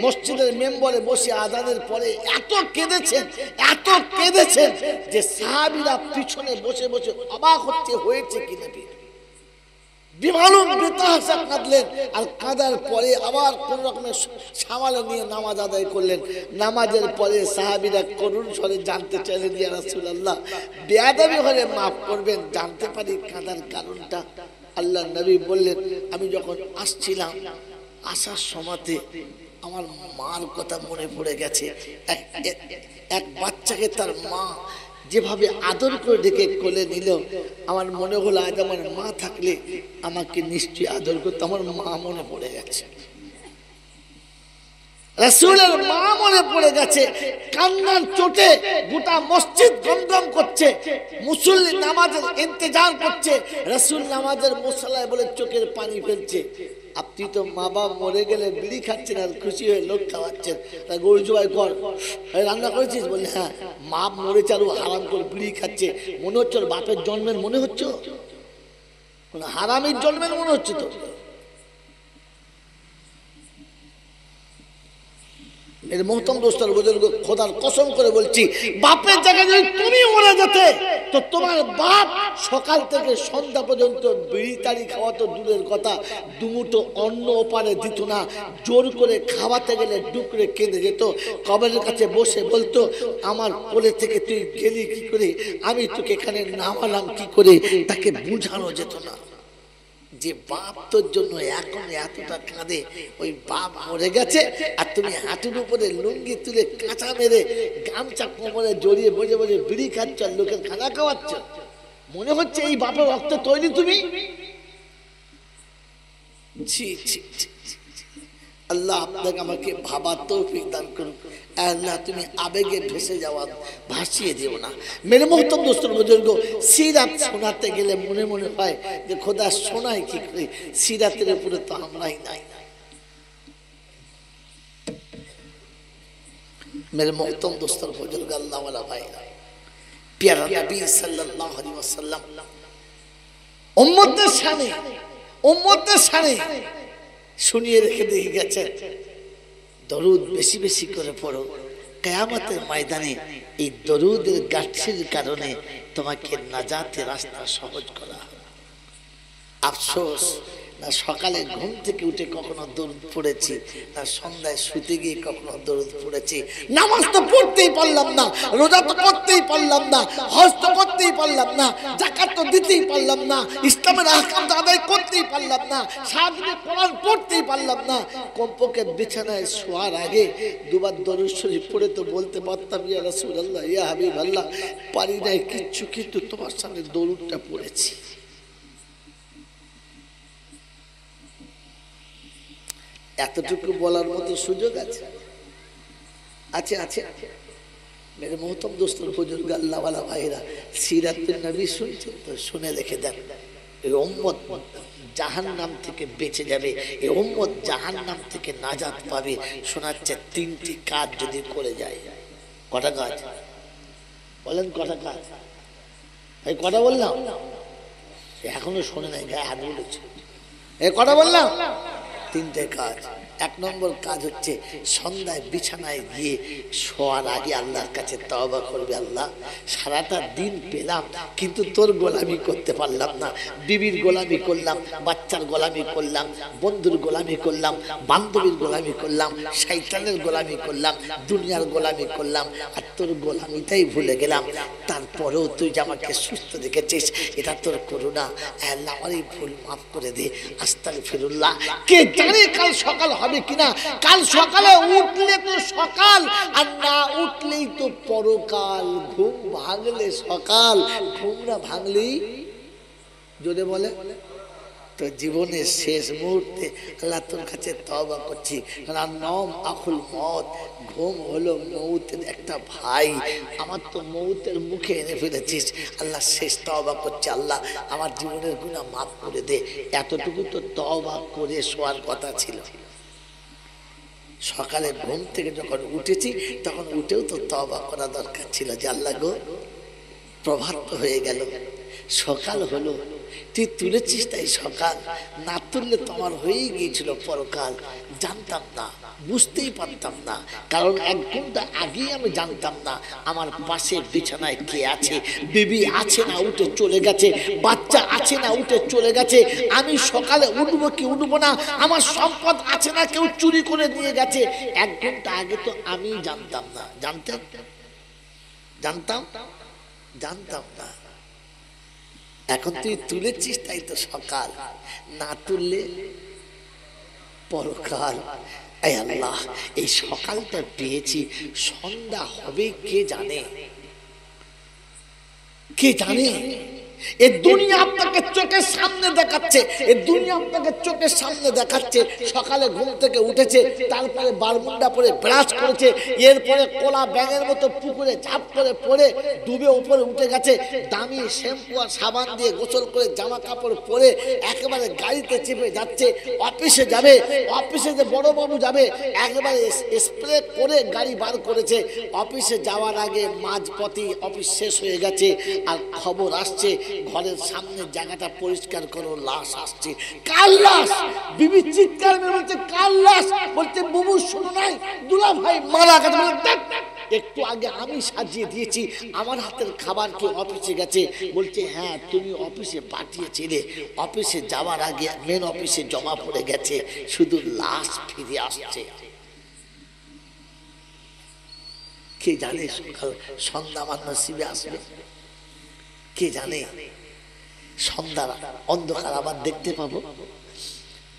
মসজিদের মেম্বরে বসে আজানের পরে এত কেঁদেছেন, এত কেঁদেছেন যে সাহাবীরা পিছনে বসে বসে অবাক হচ্ছে, হয়েছে কি নবী? বিমালুম বেতাহাসা কাঁদলেন, আর কাঁদার পরে আবার কোন রকমের সামাল নিয়ে নামাজ আদায় করলেন। নামাজের পরে সাহাবীরা করুণ স্বরে জানতে চাইলেন, ইয়া রাসূলুল্লাহ, বেয়াদবি হলে মাফ করবেন, জানতে পারি কাঁদার কারণটা? আল্লাহ নবী বললেন, আমি যখন আসছিলাম আসার সময়তে আমার মার কথা মনে পড়ে গেছে। এক বাচ্চাকে তার মা যেভাবে আদর করে ডেকে কোলে নিল, আমার মনে হলো আজ আমার মা থাকলে আমাকে নিশ্চয়ই আদর করতো। আমার মা মনে পড়ে গেছে, রাসূলের মা মনে পড়ে গেছে। কান্নার চোটে গোটা মসজিদ গমগম করছে, মুসল্লি নামাজের ইন্তজার করছে, রাসূল নামাজের মুসল্লায় বলে চোখের পানি ফেলছে। আপনি তো মা বাপ মরে গেলে বিড়ি খাচ্ছেন আর খুশি হয়ে লোক খাওয়াচ্ছেন, গরু জবাই কর, রান্না করেছিস? বললে হ্যাঁ। মা মরে চালু হারাম করে বিড়ি খাচ্ছে, মনে হচ্ছে ওর বাপের জন্মের মনে হচ্ছে, হারামের জন্মের মনে হচ্ছে তো। এর মোহতম দোস্তর বুজুর্গ, খোদার কসম করে বলছি, বাপের জায়গায় যদি তুমি মরে যেতে তো তোমার বাপ সকাল থেকে সন্ধ্যা পর্যন্ত বিড়ি তাড়ি খাওয়া তো দূরের কথা, দুমুঠো অন্ন ওপারে দিত না। জোর করে খাওয়াতে গেলে ডুকরে কেঁদে যেত, কবরের কাছে বসে বলতো, আমার কোলে থেকে তুই গেলি কি করে, আমি তোকে এখানে নামালাম কি করে। তাকে বুঝানো যেত না যে বাপ তোর জন্য এখন এতটা কাঁদে, ওই বাপ মরে গেছে আর তুমি হাঁটুর উপরে লুঙ্গি তুলে কাঁচা মেরে গামছা কোমরে জড়িয়ে বসে বসে বিড়ি খাচ্ছ আর লোকের খানা খাওয়াচ্ছ। মনে হচ্ছে এই বাপের রক্ত তৈরি তুমি। ছি ছি ছি, আল্লাহ আপনাকে আমাকে ভাবার তৌফিক দান করুন। আল্লাহ তুমি আবেগে ভেসে যাওয়া ভাসিয়ে দিও না। মেরে মোহতম দোস্তর বুজুর্গ, সিরাত শোনাতে গেলে মনে মনে হয় যে খোদা শোনাই কি করে, সিরাতের উপরে তো আমরাই নাই। মেরে মোহতম দোস্তর বুজুর্গ, আল্লাহ ওয়ালা ভাইরা, প্যারা নবী সাল্লাল্লাহু আলাইহি ওয়াসাল্লাম উম্মতের শানে শুনিয়ে রেখে দিয়ে গেছেন, দরুদ বেশি বেশি করে পড়ো, কিয়ামতের ময়দানে এই দরুদের গাছির কারণে তোমাকে নাজাতের রাস্তা সহজ করা। আফসোস, না সকালে ঘুম থেকে উঠে কখনো দরুদ পড়েছি, না সন্ধ্যায় শুতে গিয়ে কখনো দরুদ পড়েছি। নামাজ তো পড়তেই পারলাম না, রোজা তো করতেই পারলাম না, হজ তো করতেই পারলাম না, যাকাত তো দিতেই পারলাম না, ইসলামের আহকাম তো আদায় করতেই পারলাম না, সারাদিনে কোরআন পড়তেই পারলাম না। কমপক্ষে বিছানায় শোয়ার আগে দুবার দরুদ শরীফ পড়ে তো বলতে পারতাম, ইয়া রাসূলুল্লাহ, ইয়া হাবিবাল্লাহ, পারি নাই কিচ্ছু, কিন্তু তোমার সামনে দরুদটা পড়েছি। এতটুকু বলার মতো সুযোগ আছে? আছে আছে। মেরে মোহতম দোস্তর বুজুর্গ, আল্লাহ ওয়ালা ভাইরা, সিরাতুন নবী শুনছেন তো শুনে রেখে দেন। এই উম্মত জাহান্নাম থেকে বেঁচে যাবে, এই উম্মত জাহান্নাম থেকে নাজাত পাবে। শোনাচ্ছে তিনটি কাজ যদি করে যায়। কটা কাজ বলেন? কটা কাজ? এই কটা বললাম, এখনো শোনে নাই, গায়ে হাত বলেছে। এই কটা বললাম? তিনটে কাজ। এক নম্বর কাজ হচ্ছে সন্ধ্যায় বিছানায় গিয়ে শোয়ার আগে আল্লাহর কাছে তওবা করবে, আল্লাহ সারাটা দিন পেলাম কিন্তু তোর গোলামি করতে পারলাম না, বিবির গোলামি করলাম, বাচ্চার গোলামি করলাম, বন্ধুর গোলামি করলাম, বান্ধবীর গোলামি করলাম, শয়তানের গোলামি করলাম, দুনিয়ার গোলামি করলাম, আর তোর গোলামিটাই ভুলে গেলাম। তারপরেও তুই যে আমাকে সুস্থ রেখেছিস, এটা তোর করুণা। আল্লাহ আমার এই ভুল মাফ করে দে, আস্তাগফিরুল্লাহ। কে জানে কাল সকাল হবে কিনা? কাল সকালে উঠলে তো সকাল, আর না উঠলেই তো পরকাল। ঘুম ভাঙলে সকাল, ঘুম না ভাঙলেই, জোরে বলে তো জীবনের শেষ মুহূর্তে আল্লাহ তোর কাছে তওবা করছি। নাম আখুল মত, ঘুম হলো মৌতের একটা ভাই, আমার তো মৌতের মুখে এনে ফেলেছিস। আল্লাহ শেষ তওবা করছে, আল্লাহ আমার জীবনের গুনাহ মাফ করে দে। এতটুকু তো তওবা করে শোয়ার কথা ছিল। সকালে ঘুম থেকে যখন উঠেছি তখন উঠেও তো তওবা করা দরকার ছিল, যে আল্লাহ গো প্রভাত হয়ে গেল, সকাল হলো, তুই তুলেছিস তাই সকাল, না তুললে তোমার হয়েই গিয়েছিল পরকাল। জানতাম না, বুঝতেই পারতাম না, কারণ 1 ঘন্টা আগেই আমি জানতাম না আমার পাশে বিছানায় কে আছে, বিবি আছে না উঠে চলে গেছে, বাচ্চা আছে না উঠে চলে গেছে, আমি সকালে উঠবো কি উঠবো না, আমার সম্পদ আছে না কেউ চুরি করে নিয়ে গেছে। 1 ঘন্টা আগে তো আমি জানতাম না। জানতাম না। এখন তুই তুলেছিস তাই তো সকাল, না তুললে পরকাল। এই আল্লাহ, এই সকালটা পেয়েছি, সন্ধ্যা হবে কে জানে, কে জানে। এই দুনিয়া আপনাকে চোখের সামনে দেখাচ্ছে, এই দুনিয়া আপনাকে চোখের সামনে দেখাচ্ছে। সকালে ঘুম থেকে উঠেছে, তারপরে বারমুন্ডা পরে ব্রাশ করেছে, এরপরে কোলা ব্যাঙের মতো পুকুরে ঝাঁপ করে পড়ে ডুবে উপরে উঠে গেছে, দামি শ্যাম্পু আর সাবান দিয়ে গোসল করে জামা কাপড় পরে একেবারে গাড়িতে চেপে যাচ্ছে, অফিসে যাবে। অফিসে যে বড়বাবু যাবে, একেবারে স্প্রে করে গাড়ি বার করেছে। অফিসে যাওয়ার আগে মাঝপথে অফিস শেষ হয়ে গেছে, আর খবর আসছে ঘরের সামনে জায়গাটা পরিষ্কার করো, লাশ আসছে। কার লাশ? বিবি চিৎকার মেরে বলছে কার লাশ? বলছে বুবু শোনো নাই, দুলা ভাই মারা গেছে। একটু আগে আমি সাজিয়ে দিয়েছি, আমার হাতের খাবার কি অফিসে গেছে? বলছে হ্যাঁ, তুমি অফিসে পাঠিয়েছিলে, অফিসে যাওয়ার আগে মেন অফিসে জমা পড়ে গেছে, শুধু লাশ ফিরে আসছে। কে জানে সকাল সন্ধ্যা আমার নসিবে আসবে, কে জানে সন্ধ্যা অন্ধকার আবার দেখতে পাবো।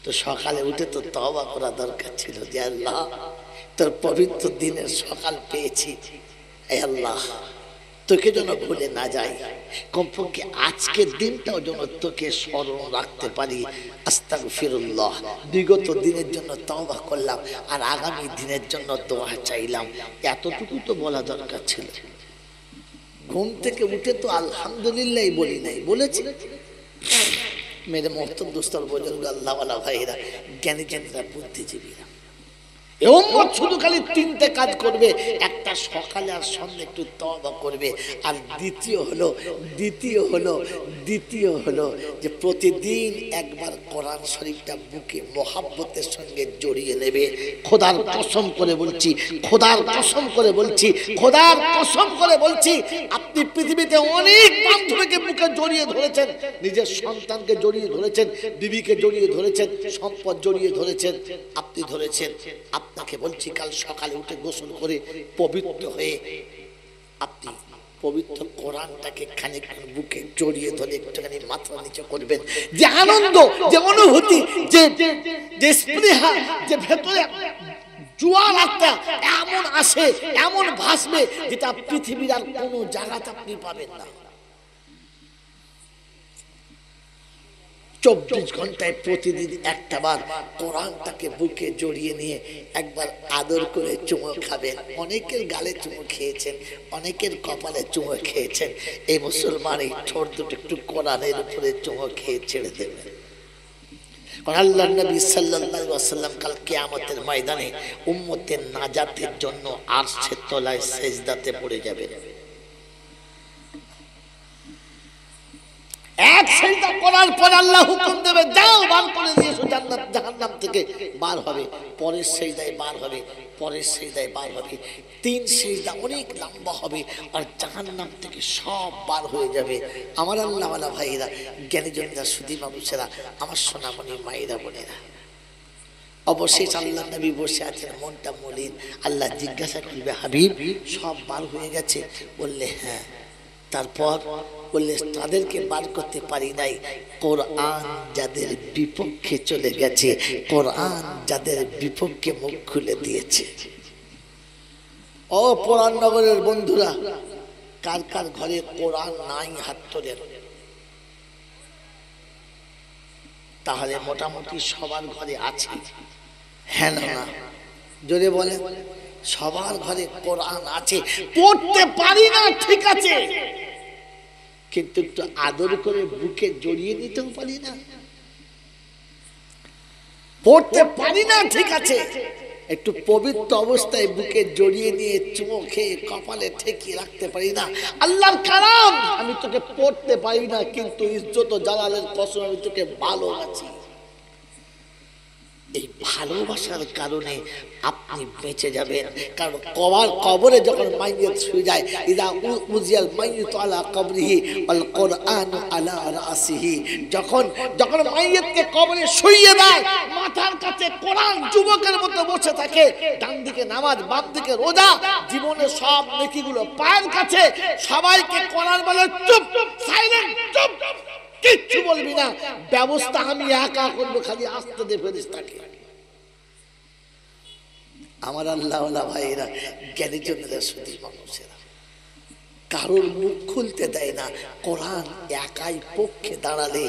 তো সকালে উঠে তো তওবা করা দরকার ছিল, যে আল্লাহ তোর পবিত্র দিনের সকাল পেয়েছি, এই আল্লাহ তোকে যেন ভুলে না যাই, কমপক্ষে আজকের দিনটাও যেন তোকে স্মরণ রাখতে পারি। আস্তাগফিরুল্লাহ, বিগত দিনের জন্য তওবা করলাম, আর আগামী দিনের জন্য দোয়া চাইলাম। এতটুকু তো বলা দরকার ছিল। ঘুম থেকে উঠে তো আলহামদুলিল্লাহ বলি নাই, বলেছি? মেরে মোহতরম দোস্তর বুজুর্গ আল্লাহওয়ালা ভাইরা, জ্ঞানী জ্ঞানীরা, বুদ্ধিজীবীরা, শুধু খালি তিনটে কাজ করবে। একটা সকালে আর সন্ধ্যে একটু তওবা করবে, আর দ্বিতীয় হলো যে প্রতিদিন একবার কোরআন শরীফটা বুকে মোহাব্বতের সঙ্গে জড়িয়ে নেবে। খোদার কসম করে বলছি, খোদার কসম করে বলছি, খোদার কসম করে বলছি, আপনি পৃথিবীতে অনেক বান্ধবীকে বুকে জড়িয়ে ধরেছেন, নিজের সন্তানকে জড়িয়ে ধরেছেন, বিবিকে জড়িয়ে ধরেছেন, সম্পদ জড়িয়ে ধরেছেন, আপনি ধরেছেন। আপনাকে বলছি, কাল সকালে উঠে গোসল করে পবিত্র হয়ে আপনি পবিত্র কোরআনটাকে খানিকক্ষণ বুকে জড়িয়ে ধরে একটুখানি মাথা নিচে করবেন। যে আনন্দ, যে অনুভূতি, যে স্পৃহা, যে ভেতরে জোয়ার একটা এমন আসে, এমন ভাসবে, যেটা পৃথিবীর আর কোনো জায়গাতে আপনি পাবেন না। 24 ঘন্টায় প্রতিদিন একটা বার কোরআনটাকে বুকে জড়িয়ে নিয়ে একবার আদর করে চুমো খাবেন। অনেকের গালে চুমো খেয়েছেন, অনেকের কপালে চুমো খেয়েছেন। এই মুসলমান এই ঠোঁট দুটো একটু কোরআনের উপরে চুমো খেয়ে ছেড়ে দেবেন। আল্লাহর নবী সাল্লাল্লাহু আলাইহি ওয়াসাল্লাম কাল কিয়ামতের ময়দানে উম্মতের নাজাতের জন্য আরশের তলায় সিজদাতে পড়ে যাবেন। এক সিজদা করার পর আল্লাহ হুকুম দেবে, যাও বার করে দিয়েছো জান্নাত জাহান্নাম থেকে, বার হবে। পরের সিজদায় বার হবে, পরের সিজদায় বার হবে। 3 সিজদা অনেক লম্বা হবে, আর জাহান্নাম থেকে সব বার হয়ে যাবে। আমার আল্লাহওয়ালা ভাইরা, জ্ঞানীজনেরা, সুধী মানুষেরা, আমার সোনামণি মায়েরা, বোনেরা, অবশেষ আল্লাহ নবী বসে আছেন, মনটা মলিন। আল্লাহ জিজ্ঞাসা করবে, হাবিব সব বার হয়ে গেছে? বললে হ্যাঁ। তারপর বললে তাদেরকে বার করতে পারি নাই, কোরআন যাদের বিপক্ষে চলে গেছে, কোরআন যাদের বিপক্ষে মুখ খুলে দিয়েছে। ও পুরাননগরের বন্ধুরা, কার কার ঘরে কোরআন নাই হাত তোলেন। তাহলে মোটামুটি সবার ঘরে আছে, হ্যাঁ না? জোরে বলে, সবার ঘরে কোরআন আছে। পড়তে পারি না ঠিক আছে, কিন্তু একটু আদর করে বুকে জড়িয়ে নিতেও পারি না। পড়তে পারি না ঠিক আছে, একটু পবিত্র অবস্থায় বুকে জড়িয়ে নিয়ে চুমো খেয়ে কপালে ঠেকিয়ে রাখতে পারি না। আল্লাহর কালাম, আমি তোকে পড়তে পারি না, কিন্তু ইজ্জত ও জালালের কসম আমি তোকে ভালোবাসি। এই ভালোবাসার কারণে আপনি বেঁচে যাবেন। কারণ কবরে যখন মাইয়িত শুয়ে যায়, ইদা উজিয়াল মাইয়িতু আলা কবরিহি ওয়াল কুরআনু আলা রাসিহি, যখন মাইয়িতকে কবরে শুইয়ে দেয়, মাথার কাছে কোরআন যুবকের মতো বসে থাকে, ডান দিকে নামাজ, বাম দিকে রোজা, জীবনের সব নেকিগুলো পায়ের কাছে। সবাইকে কোরআন বলে চুপ, সাইলেন্ট, চুপ। কিচ্ছু বলবি না, ব্যবস্থা আমি একা করবো, খালি আসতে দে ফেরেশতাকে। আমার আল্লাহওয়ালা ভাইয়েরা, জ্ঞানী জনেরা, শুধু মানুষেরা কারোর মুখ খুলতে দেয় না। কোরআন একাই পক্ষে দাঁড়ালে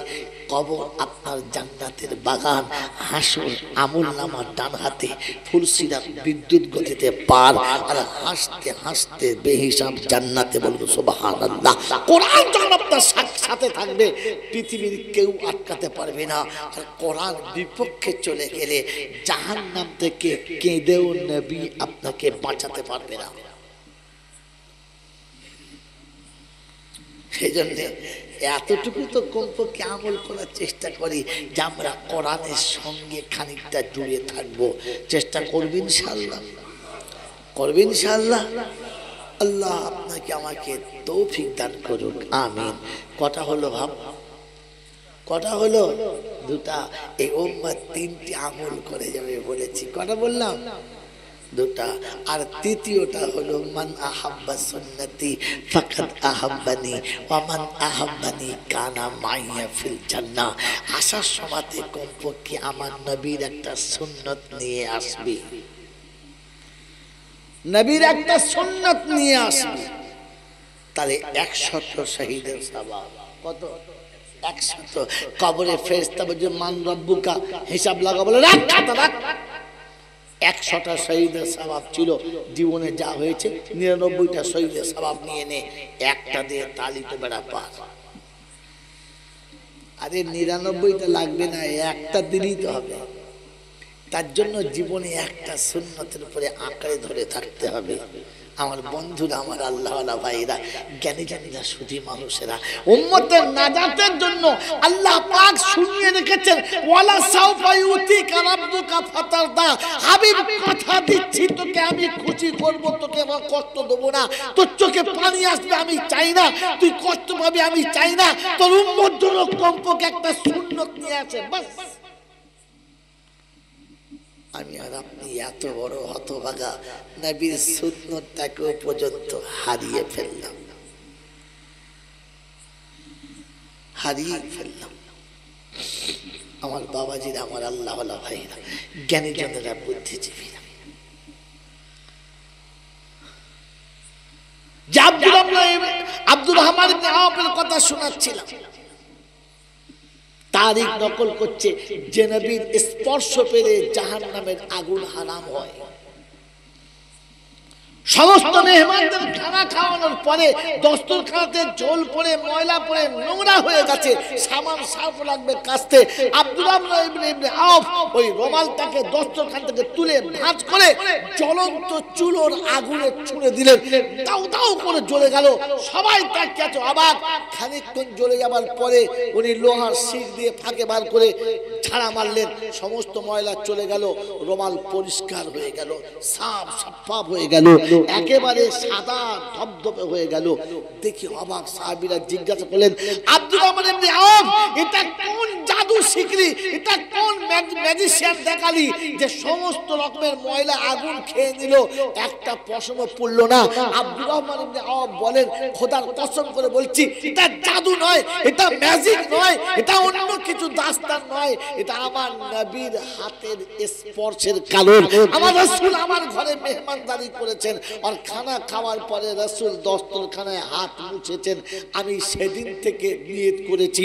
কবর আপনার জান্নাতের বাগান, হাসর আমলনামার ডান হাতে, ফুলসিরাত বিদ্যুৎ গতিতে পার, আর হাসতে হাসতে বেহিসাব জান্নাতে। বলবো সুবহানাল্লাহ। কোরআন যখন আপনার সাথে থাকবে পৃথিবীর কেউ আটকাতে পারবে না। আর কোরআন বিপক্ষে চলে গেলে জাহান্নাম থেকে কেঁদেও নবী আপনাকে বাঁচাতে পারবে না। সেই জন্য এতটুকু তো কমপক্ষে আমল করার চেষ্টা করি যে আমরা কোরআনের সঙ্গে খানিকটা জুড়ে থাকবো। চেষ্টা করবেন ইনশাআল্লাহ, করবেন ইনশাআল্লাহ। আল্লাহ আপনাকে আমাকে তৌফিক দান করুক, আমিন। কটা হলো ভাব? কটা হলো? দুটা। এই উম্মত তিনটি আমল করে যাবে বলেছি। কটা বললাম? দুটা। আর তৃতীয়টা হলো মান আহাব্বা সুন্নতি ফাকাদ আহাব্বানি ওয়া মান আহাব্বানি কানা মাইয়া ফিল জান্নাহ। আসার সময়তে কমপক্ষে আমার নবীর একটা সুন্নত নিয়ে আসবে, নবীর একটা সুন্নত নিয়ে আসবে। তাহলে 100 শহীদের সওয়াব। কত? 100। কবরে ফেরেশতা বলছে মান রব্বুকা, হিসাব লাগা, বলে রাখ রাখ। 100টা শহীদের সওয়াব ছিল, জীবনে যা হয়েছে 99টা শহীদের সওয়াব নিয়ে নে, একটা দিয়ে তালি তো বেড়া পার। আরে 99টা লাগবে না, একটা দিলেই তো হবে। তার জন্য জীবনে একটা সুন্নতের উপরে আঁকড়ে ধরে থাকতে হবে। আমার বন্ধুরা, আমার আল্লাহওয়ালা ভাইরা, জ্ঞানী জ্ঞানীরা, শুধু মানুষেরা, উম্মতের নাজাতের জন্য আল্লাহ পাক শুনিয়ে রেখেছেন ওয়ালা সাউফা ইউতিকা রাব্বুকা ফাতারদা। হাবিব, কথা দিচ্ছি তোকে আমি খুশি করব, তোকে আমার কষ্ট দেব না। তোর চোখে পানি আসবে আমি চাই না, তুই কষ্ট পাবি আমি চাই না। তোর উম্মত জন্য কমপক্ষে একটা সুন্নত নিয়ে আসে, বাস। আমি আর আপনি এত বড় হতভাগা নবীর সুন্নতটাকে পর্যন্ত হারিয়ে ফেললাম, হারিয়ে ফেললাম। আমার বাবাজিরা, আমার আল্লাহওয়ালা ভাইরা, জ্ঞানী জনেরা, বুদ্ধিজীবীরা, আব্দুর রহমান ইবনে আওফের কথা শোনাচ্ছিলাম। তারিখ নকল করছে যে নবীর স্পর্শ পেলে জাহান্নামের আগুন হারাম হয়। সমস্ত মেহমানদের খানা খাওয়ানোর পরে দস্তরখানাতে জল পড়ে, ময়লা পড়ে, নোংরা হয়ে গেছে, সামান সার্ফ লাগবে কাচতে। আব্দুর রহমান ইবনে আওফ ওই রুমালটাকে দস্তরখান থেকে তুলে ভাঁজ করে জ্বলন্ত চুলোর আগুনে ছুঁড়ে দিলেন, দাউ দাউ করে জ্বলে গেল। সবাই তার কাছে অবাক। খানিকক্ষণ জ্বলে যাবার পরে উনি লোহার শিক দিয়ে ফাঁকে বার করে ঝাড়া মারলেন, সমস্ত ময়লা চলে গেল, রুমাল পরিষ্কার হয়ে গেল, সাফ সাফ হয়ে গেল, একেবারে সাদা ধবধবে হয়ে গেল। দেখি অবাক সাহাবীরা জিজ্ঞাসা করলেন, আব্দুর রহমান ইবনে আওফ, এটা কোন জাদু শিখলি, এটা কোন ম্যাজিশিয়ান দেখালি যে সমস্ত রকমের ময়লা আগুন খেয়ে নিল, একটা পশম পড়লো না? আব্দুর রহমান ইবনে আওফ বলেন, খোদার কসম করে বলছি, এটা জাদু নয়, এটা ম্যাজিক নয়, এটা অন্য কিছু দাস্তান নয়, এটা আমার নবীর হাতের স্পর্শের কারণ। আমার রাসূল আমার ঘরে মেহমানদারি করেছেন, আর খানা খাওয়ার পরে রাসূল দস্তরখানায় হাত মুছেছেন। আমি সেদিন থেকে নিয়ত করেছি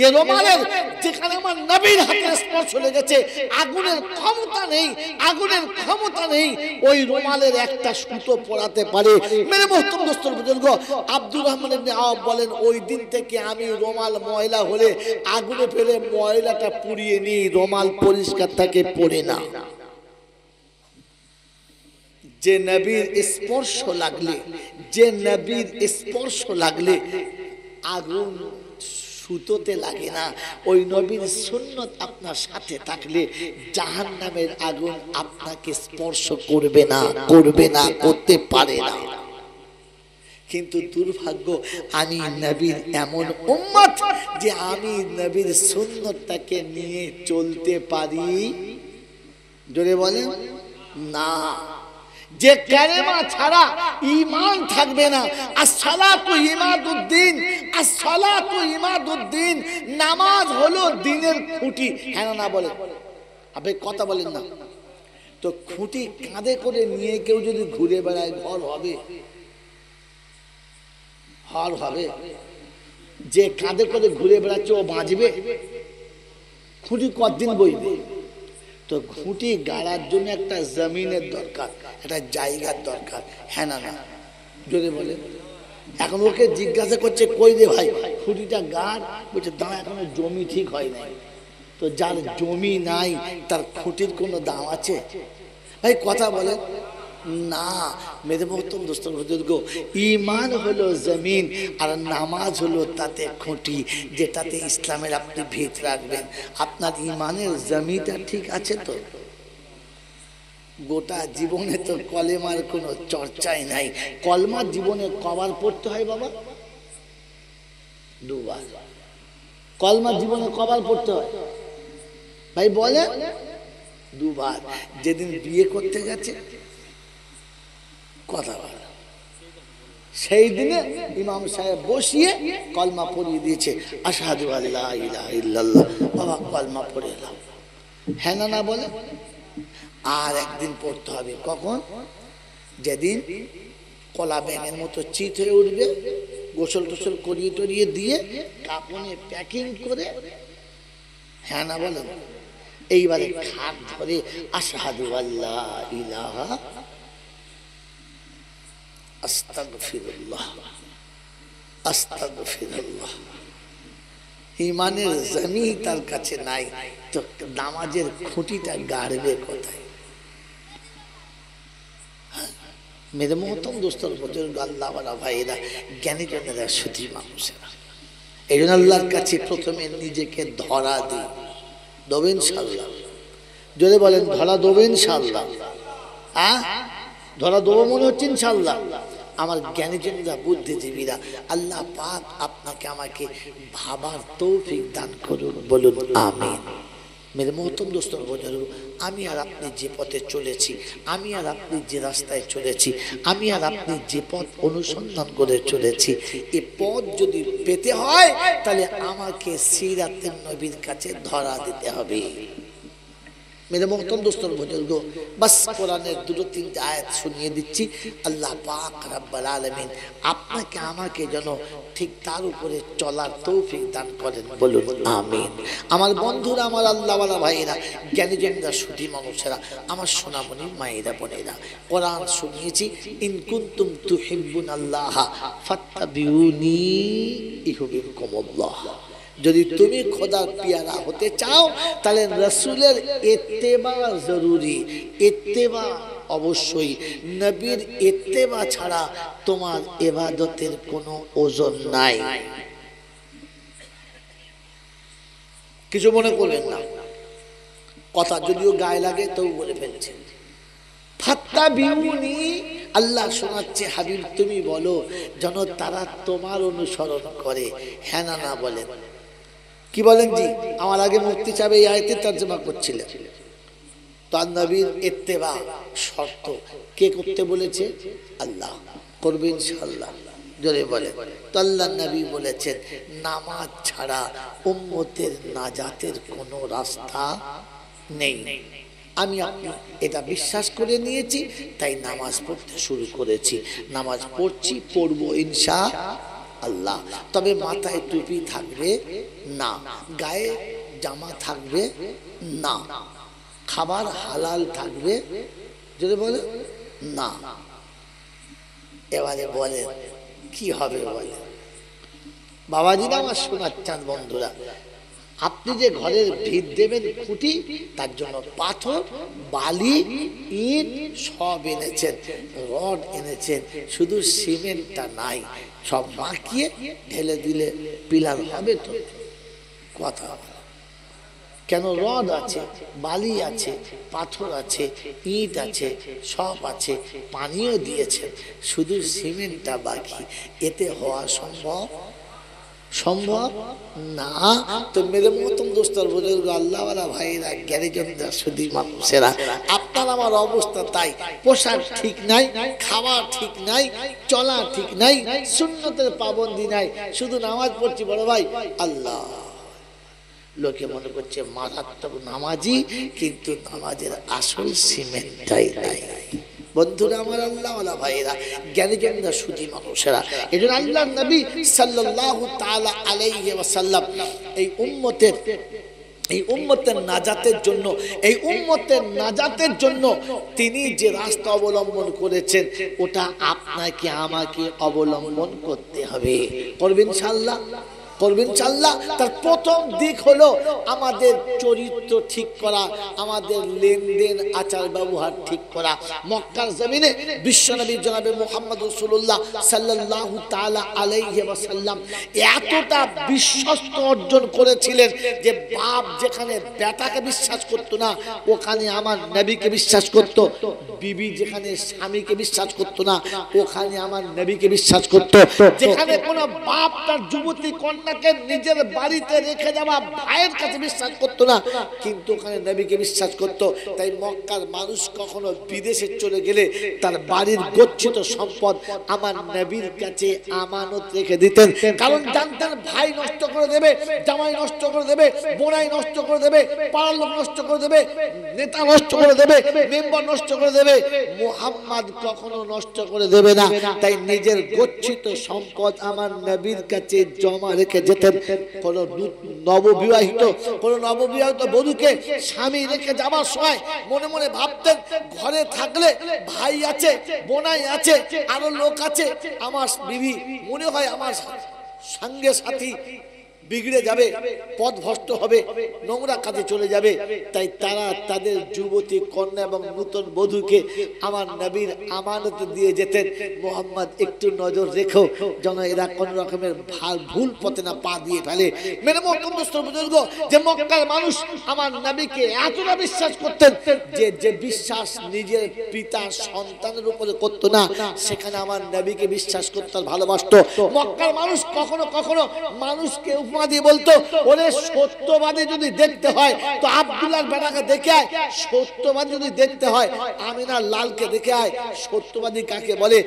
এ রুমালের যেখানে আমার নবীর হাতের স্পর্শ লেগেছে, আগুনের ক্ষমতা নেই, আগুনের ক্ষমতা নেই ওই রুমালের একটা সুতো পড়াতে পারে। মেরে মোহতরম দোস্তর বুজুর্গ, আব্দুর রহমান ইবনে আওফ বলেন, ওই দিন থেকে আমি রুমাল ময়লা হলে আগুনে ফেলে ময়লাটা পুড়িয়ে নিই, রুমাল পরিষ্কার থাকে, পড়ে না। যে নবীর স্পর্শ লাগলে, যে নবীর স্পর্শ লাগলে আগুন সুতোতে লাগে না, ওই নবীর সুন্নত আপনার সাথে থাকলে জাহান্নামের আগুন আপনাকে স্পর্শ করবে না, করবে না, করতে পারে না। কিন্তু দুর্ভাগ্য, আমি নবীর এমন উম্মত যে আমি নবীর সুন্নতটাকে নিয়ে চলতে পারি, জোরে বলেন না। যে কালেমা ছাড়া ঈমান থাকবে না। আসসালাতু ইমাদুদ্দিন, আসসালাতু ইমাদুদ্দিন, নামাজ হলো দ্বীনের খুঁটি। হ্যাঁ না বলেন? আপনি কথা বলেন না তো। খুঁটি কাঁধে করে নিয়ে কেউ যদি ঘুরে বেড়ায় ঘর হবে? ঘর হবে? যে কাঁধে করে ঘুরে বেড়াচ্ছে ও বাঁচবে? খুঁটি কতদিন বইবে? তো খুঁটি গাড়ার জন্য একটা জমিনের দরকার, একটা জায়গার দরকার। হ্যাঁ না যদি বলে। এখন ওকে জিজ্ঞাসা করছে কই রে ভাই খুঁটিটা গাড়, বলছে দাঁড়া এখনো জমি ঠিক হয় নাই। তো যার জমি নাই তার খুঁটির কোনো দাম আছে ভাই? কথা বলে না। মেরে মহতম দোস্তর বুজুর্গ, ঈমান হলো জমিন আর নামাজ হলো তাতে খুঁটি, যেটাতে ইসলামের আপনি ভিত রাখবেন। আপনার ঈমানের জমিটা ঠিক আছে তো? গোটা জীবনে তো কলেমার কোনো চর্চাই নাই। কলমার জীবনে কবার পড়তে হয় বাবা? দুবার। কলমার জীবনে কবার পড়তে হয় ভাই বলে? দুবার। যেদিন বিয়ে করতে গেছে কথা বলে, সেই দিনে ইমাম সাহেব বসিয়ে কলমা পড়িয়ে দিয়েছে, আশহাদু আল্লা ইলাহা ইল্লাল্লাহ। বাবা কলমা পড়ে এলাম। হ্যাঁ না বলে? আর একদিন পড়তে হবে। কখন? যেদিন কলা ব্যাঙের মতো চিত হয়ে উঠবে, গোসল টোসল করিয়ে টরিয়ে দিয়ে কাপড়ে প্যাকিং করে। হ্যাঁ না বলেন? এইবারে খাট ধরে আশহাদু আল্লা ইলাহা আস্তাগফিরুল্লাহ আস্তাগফিরুল্লাহ। ঈমানের জমি তার কাছে নাই তো নামাজের খুঁটিটা গাড়বে কোথায়? মেরে মহতম দোস্তর বুজুর্গ, আল্লাহওয়ালা ভাইয়েরা, জ্ঞানীজনেরা, সুধী মানুষেরা, এই জন্য আল্লাহর কাছে প্রথমে নিজেকে ধরা দিই। দেবেন ইনশাআল্লাহ? যদি বলেন ধরা দেবেন ইনশাআল্লাহ? ধরা দেবো মনে হচ্ছে ইনশাআল্লাহ? আমার জ্ঞানীজনেরা, বুদ্ধিজীবীরা, আল্লাহ পাক আপনাকে আমাকে ভাবার তৌফিক দান করুন, বলুন আমিন। মেরে মহতম দোস্তর বুজুর্গ, আমি আর আপনি যে পথে চলেছি, আমি আর আপনি যে রাস্তায় চলেছি, আমি আর আপনি যে পথ অনুসন্ধান করে চলেছি, এ পথ যদি পেতে হয় তাহলে আমাকে সিরাতের নবীর কাছে ধরা দিতে হবে। মেরে মহতম দোস্তর বুজুর্গ, বাস কোরআনের দুটো তিনটে আয়াত শুনিয়ে দিচ্ছি। আল্লাহ পাক রব্বুল আলামিন আপনাকে আমাকে যেন ঠিক তার উপরে চলার তৌফিক দান করেন, বলুন আমিন। আমার বন্ধুরা, আমার আল্লাহওয়ালা ভাইয়েরা, জ্ঞানীজনরা, সুধী মানুষেরা, আমার সোনামণি মায়েরা, বোনেরা, কোরআন শুনিয়েছি, ইন কুনতুম তুহিব্বুনাল্লাহ ফাত্তাবিউনি ইউহিব্বুকুমুল্লাহ। যদি তুমি খোদার পিয়ারা হতে চাও তাহলে রাসূলের ইত্তেবা জরুরি, ইত্তেবা অবশ্যই। নবীর ইত্তেবা ছাড়া তোমার ইবাদতের কোনো ওজন নাই। কিছু মনে করবেন না, কথা যদিও গায়ে লাগে তবু বলে ফেলছে। ফাত্তাবিউনি, আল্লাহ শোনাচ্ছে হাবিব তুমি বলো যেন তারা তোমার অনুসরণ করে। হ্যাঁ না বলেন? কি বলেন জি? আমার আগে মুফতি সাহেব এই আয়াতের তরজমা করছিলেন। তার নবীর ইত্তেবা শর্ত কে করতে বলেছে? আল্লাহ। করবে ইনশাআল্লাহ? জোরে বলেন। তো আল্লাহ নবী বলেছেন নামাজ ছাড়া উম্মতের নাজাতের কোনো রাস্তা নেই। আমি আপনি এটা বিশ্বাস করে নিয়েছি, তাই নামাজ পড়তে শুরু করেছি। নামাজ পড়ছি, পড়বো ইনশাআল্লাহ। তবে মাথায় টুপি থাকবে না, গায়ে জামা থাকবে না, খাবার হালাল থাকবে, যদি বলে না। এবারে বলে কি হবে? বলে বাবাজিরা, আমার শোনার চান বন্ধুরা, আপনি যে ঘরের ভিত দেবেন খুঁটি, তার জন্য পাথর, বালি, ইট সব এনেছেন, রড এনেছেন, শুধু সিমেন্টটা নাই। সব মাখিয়ে ঢেলে দিলে পিলার হবে তো? কথা কেন? রড আছে, বালি আছে, পাথর আছে, ইট আছে, সব আছে, পানিও দিয়েছেন, শুধু সিমেন্টটা বাকি। এতে হওয়া সম্ভব? সম্ভব না। তো মেরে মতন দোস্তর বুজুর্গ, আল্লাহওয়ালা ভাইয়েরা, জ্ঞানীজনরা, সুধী মানুষেরা, আপনার আপনার আমার অবস্থা তাই, পোশাক ঠিক নাই, খাওয়া ঠিক নাই, চলা ঠিক নাই, সুন্নতের পাবন্দি নাই, শুধু নামাজ পড়ছি বড় ভাই আল্লাহ, লোকে মনে করছে মারাত্মক নামাজি, কিন্তু নামাজের আসল সিমেন্টটাই নাই। বন্ধুরা আমার, আল্লাহ ওয়ালা ভাইরা, জ্ঞানীজনরা, সুধী মানুষেরা, এজন্য আল্লাহর নবী সাল্লাল্লাহু তাআলা আলাইহি ওয়াসাল্লাম এই উম্মতের নাজাতের জন্য তিনি যে রাস্তা অবলম্বন করেছেন, ওটা আপনাকে আমাকে অবলম্বন করতে হবে। করবেন ইনশাআল্লাহ? করবেন ইনশাআল্লাহ? তার প্রথম দিক হলো আমাদের চরিত্র ঠিক করা, আমাদের লেনদেন আচার ব্যবহার ঠিক করা। মক্কার জমিনে বিশ্বনবী জনাবে মুহাম্মদ রাসূলুল্লাহ সাল্লাল্লাহু তাআলা আলাইহি ওয়াসাল্লাম এতটা বিশ্বস্ত অর্জন করেছিলেন যে বাপ যেখানে বেটাকে বিশ্বাস করত না, ওখানে আমার নবীকে বিশ্বাস করত। বিবি যেখানে স্বামীকে বিশ্বাস করত না, ওখানে আমার নবীকে বিশ্বাস করত। যেখানে কোনো বাপ তার যুবতী কন্যাকে নিজের বাড়িতে রেখে যাওয়া ভাইয়ের কাছে বিশ্বাস করত না, কিন্তু ওখানে নবীকে বিশ্বাস করত। তাই মক্কার মানুষ কখনো বিদেশে চলে গেলে তার বাড়ির গচ্ছিত সম্পদ আমার নবীর কাছে আমানত রেখে দিতেন, কারণ জানতেন ভাই নষ্ট করে দেবে, জামাই নষ্ট করে দেবে, বোনাই নষ্ট করে দেবে, পাড়ার লোক নষ্ট করে দেবে, নেতা নষ্ট করে দেবে, মেম্বার নষ্ট করে দেবে, মুহাম্মদ কখনো নষ্ট করে দেবে না। তাই নিজের গচ্ছিত সম্পদ আমার নবীর কাছে জমা রেখে যেতেন। কোন নববিবাহিত বধূকে স্বামী রেখে যাবার সময় মনে মনে ভাবতেন, ঘরে থাকলে ভাই আছে, বোনাই আছে, আরো লোক আছে, আমার বিবি মনে হয় আমার সঙ্গে সাথী বিগড়ে যাবে, পথ ভ্রষ্ট হবে, নোংরা কাজে চলে যাবে। তাই তারা তাদের যুবতী কন্যা এবং নূতন বধূকে আমার নবীর আমানত দিয়ে যেতেন, মুহাম্মদ একটু নজর রেখো যেন এরা কোন রকমের ভুল পথে না পা দিয়ে ফেলে। মেরে মোহতরম বুজুর্গ, যে মক্কার মানুষ আমার নবীকে এতটা বিশ্বাস করতেন যে বিশ্বাস নিজের পিতা সন্তানের উপরে করত না, সেখানে আমার নবীকে বিশ্বাস করতে ভালোবাসতো। মক্কার মানুষ কখনো কখনো মানুষকে দিয়ে বলতো, ওরে সত্যবাদী যদি দেখতে হয় তো আব্দুল্লাহর বেটাকে দেখে আয়, সত্যবাদী যদি দেখতে হয় আমিনার লালকে দেখে আয়। সত্যবাদী কাকে বলে?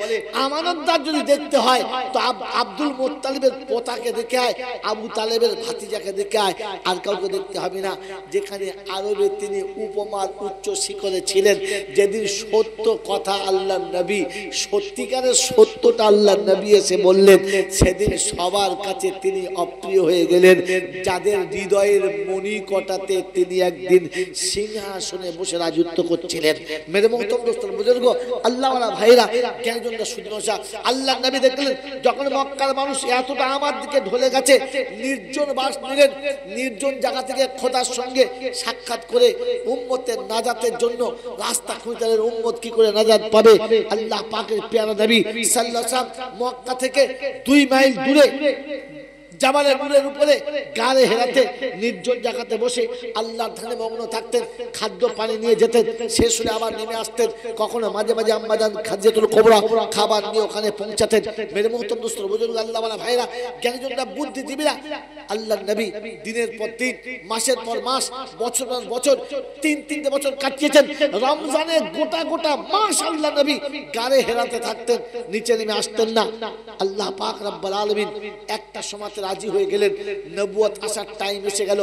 আমানতদার যদি দেখতে হয় তো আব্দুল মুত্তালিবের পোতাকে দেখে আয়, আবু তালেবের ভাতিজাকে দেখে আয়, আর কাউকে দেখতে হবে না। যেখানে আরবে তিনি উপমার উচ্চ শিখরে ছিলেন, যেদিন সত্য কথা আল্লাহর নবী, সত্যিকারের সত্যটা আল্লাহর নবী এসে বললেন, সেদিন সবার কাছে তিনি অপ্রিয় হয়ে গেলেন। যাদের হৃদয়ের মণিকটাতে তিনি একদিন সিংহাসনে বসে রাজত্ব করছিলেন। মেরে মোহতরম দোস্তর বুজুর্গ, আল্লাহওয়ালা ভাইরা, জ্ঞানীজনরা, সুদর্শা, আল্লাহর নবী দেখলেন যখন মক্কার মানুষ এতটা আমার দিকে ঢলে গেছে, নির্জন বাস নিলেন, নির্জন জায়গা থেকে খোদার সঙ্গে সাক্ষাৎ করে উম্মতের নাজাতের জন্য রাস্তা খুঁজলেন। উম্মত কি করে নাজাত পাবে? আল্লাহ পাকের পেয়ারা নবী সাল্লাল্লাহু আলাইহি ওয়াসাল্লাম মক্কা থেকে 2 মাইল দূরে জামালের নূরের উপরে গাড়ে হেরাতে নির্জন জায়গাতে বসে আল্লাহর ধ্যানে মগ্ন থাকতেন। খাদ্য পানি নিয়ে যেতেন, শেষ হলে আবার নেমে আসতেন। কখনো মাঝে মাঝে আম্মাজান খাদিজাতুল কুবরা খাবার নিয়ে ওখানে পৌঁছাতেন। মেরে মোহতরম দোস্তর বুজুর্গ, আল্লাহওয়ালা ভাইরা, জ্ঞানীজনরা, বুদ্ধিজীবীরা, আল্লাহর নবী দিনের পর দিন, মাসের পর মাস, বছর পর বছর, 3 বছর কাটিয়েছেন। রমজানে গোটা মাস আল্লাহর নবী গাড়ে হেরাতে থাকতেন, নিচে নেমে আসতেন না। আল্লাহ পাক রব্বুল আলামিন একটা সময় রাজি হয়ে গেলেন, নবুয়ত আসার টাইম এসে গেল।